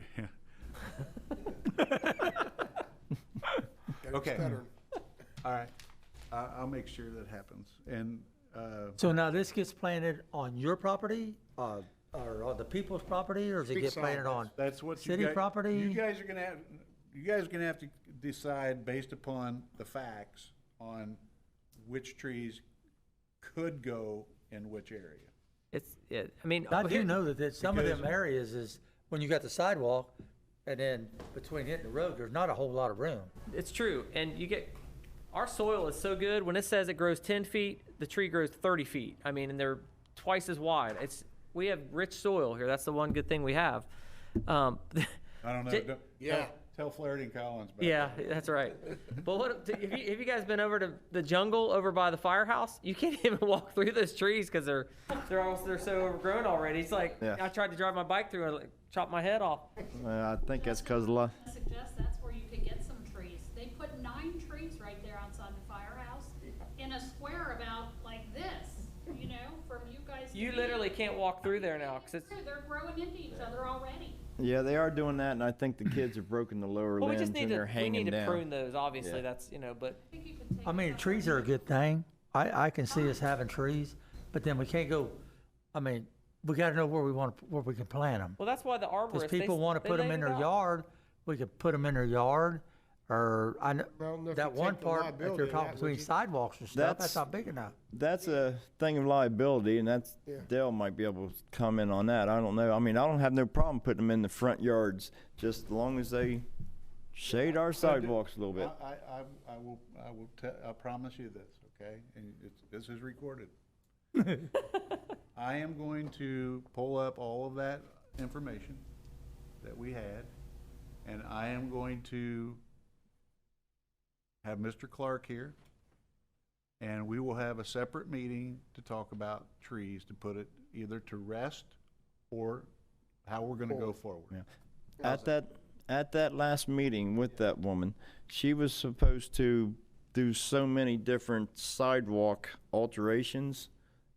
okay, all right, I'll make sure that happens, and, So now this gets planted on your property, or on the people's property, or does it Big get planted sidewalks. on? that's what you City guys. property? You guys are gonna have to decide based upon the facts on which trees could go in which area. I mean, I do here- know that some of them Because- areas is, when you got the sidewalk, and then between it and the road, there's not a whole lot of room. It's true, and our soil is so good, when it says it grows 10 feet, the tree grows 30 feet. I mean, and they're twice as wide. We have rich soil here, that's the one good thing we have. I don't know, J- Yeah. tell Flaherty and Collins about Yeah, that. that's right. But have you guys been over to the jungle over by the firehouse? You can't even walk through those trees because they're so overgrown already. It's like, Yeah. I tried to drive my bike through and like, chop my head off. I think that's because a lot. I suggest that's where you could get some trees. They put 9 trees right there outside the firehouse in a square about like this, from you guys. to You me. literally can't walk through there now because it's. They're growing into each other already. Yeah, they are doing that, and I think the kids have broken the lower Well, we limbs just need and they're to hanging down. prune those. Obviously, Yeah. that's but I think you could take I mean, a trees couple are a good thing. I can see us having trees, but then we can't go, we gotta know where we can plant them. well, that's why the arborists. Because people wanna they put them laid in it their out. yard, we could put them in their yard, or I don't know if that you one take the part that liability they're of talking that, would between you? sidewalks and stuff, That's- that's not big enough. That's a thing of liability, and that's Yeah. Dale might be able to comment on that. I don't know. I mean, I don't have no problem putting them in the front yards, just as long as they shade our sidewalks a little bit. I promise you this, okay, and this is recorded. I am going to pull up all of that information that we had, and I am going to have Mr. Clark here, and we will have a separate meeting to talk about trees, to put it either to rest or how we're gonna go forward. Yeah. At that last meeting with that woman, she was supposed to do so many different sidewalk alterations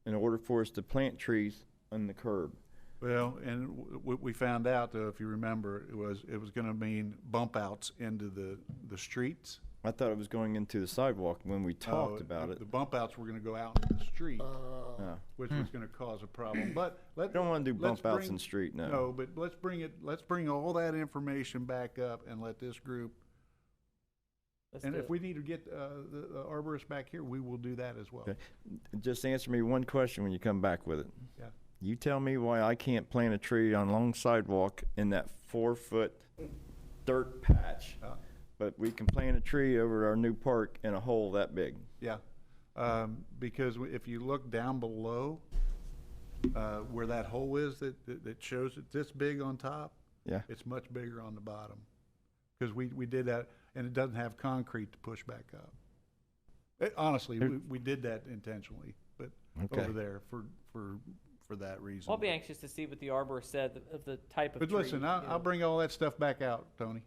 in order for us to plant trees on the curb. Well, and we found out, though, if you remember, it was gonna mean bump outs into the streets. I thought it was going into the sidewalk when we talked about it. The bump outs were gonna go out into the street, Yeah. which was gonna cause a problem, but We don't want to do bump outs in the street, no. No, but let's bring all that information back up and let this group, Let's and do if it. we need to get, the arborist back here, we will do that as well. Okay. Just answer me one question when you come back with it. Yeah. You tell me why I can't plant a tree on a long sidewalk in that 4 foot dirt patch but we can plant a tree over our new park in a hole that big. Yeah, because if you look down below, where that hole is that shows it this big on top, Yeah. it's much bigger on the bottom. Because we did that, and it doesn't have concrete to push back up. Honestly, we did that intentionally, but Okay. over there for that reason. I'll be anxious to see what the arborist said of the type of But tree. listen, I'll bring all that stuff back out, Tony.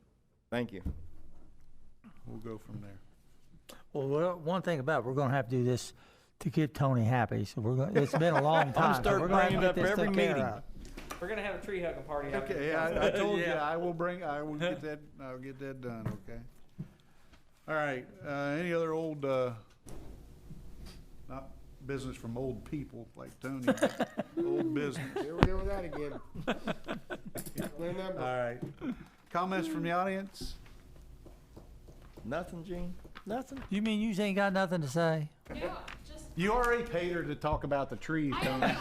Thank you. We'll go from there. Well, one thing about it, we're gonna have to do this to keep Tony happy, so it's been a long time. so start we're gonna have to bringing it get up this every took care meeting. of. We're gonna have a tree hugging party. after Okay, the yeah, council. I told you, Yeah. I will get that, I'll get that done, okay? All right, any other old, not business from old people like Tony, but old business? Here we go with that again. Clear number. All right. Comments from the audience? Nothing, Gene? Nothing? You mean you ain't got nothing to say? Yeah, just. You already paid her to talk about the trees, Tony.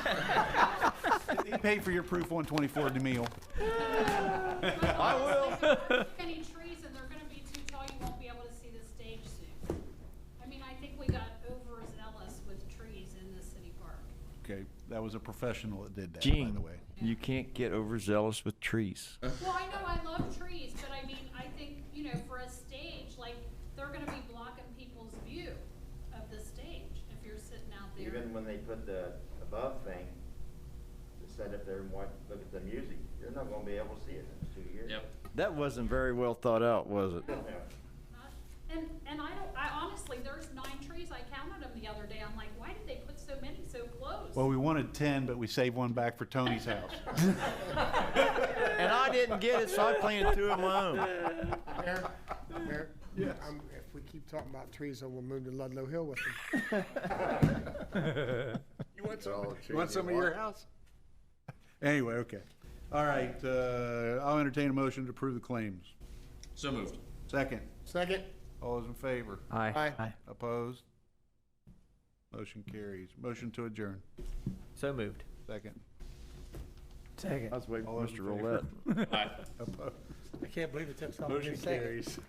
He paid for your proof 124 meal. I will. Any trees and they're gonna be too tall, you won't be able to see the stage soon. I mean, I think we got overzealous with trees in the city park. Okay, that was a professional that did that, by Gene, the way. you can't get overzealous with trees. Well, I know I love trees, but I mean, I think, for a stage, like, they're gonna be blocking people's view of the stage if you're sitting out there. Even when they put the above thing, to set up there and watch, look at the music, you're not gonna be able to see it in 2 years. Yep. That wasn't very well thought out, was it? And I honestly, there's 9 trees, I counted them the other day, I'm like, why did they put so many so close? Well, we wanted 10, but we saved one back for Tony's house. And I didn't get it, so I planted 2 of my own. Mayor, Yes. if we keep talking about trees, then we'll move to Ludlow Hill with them. You want All the you trees want some of your house? Anyway, okay. All right, I'll entertain a motion to approve the claims. So moved. Second, Second. all those in favor? Aye. Aye. Opposed? Motion carries. Motion to adjourn. So moved. Second. Second. I was waiting All for those in Mr. favor? Roulette. Aye. Opposed? I can't believe it took so Motion carries.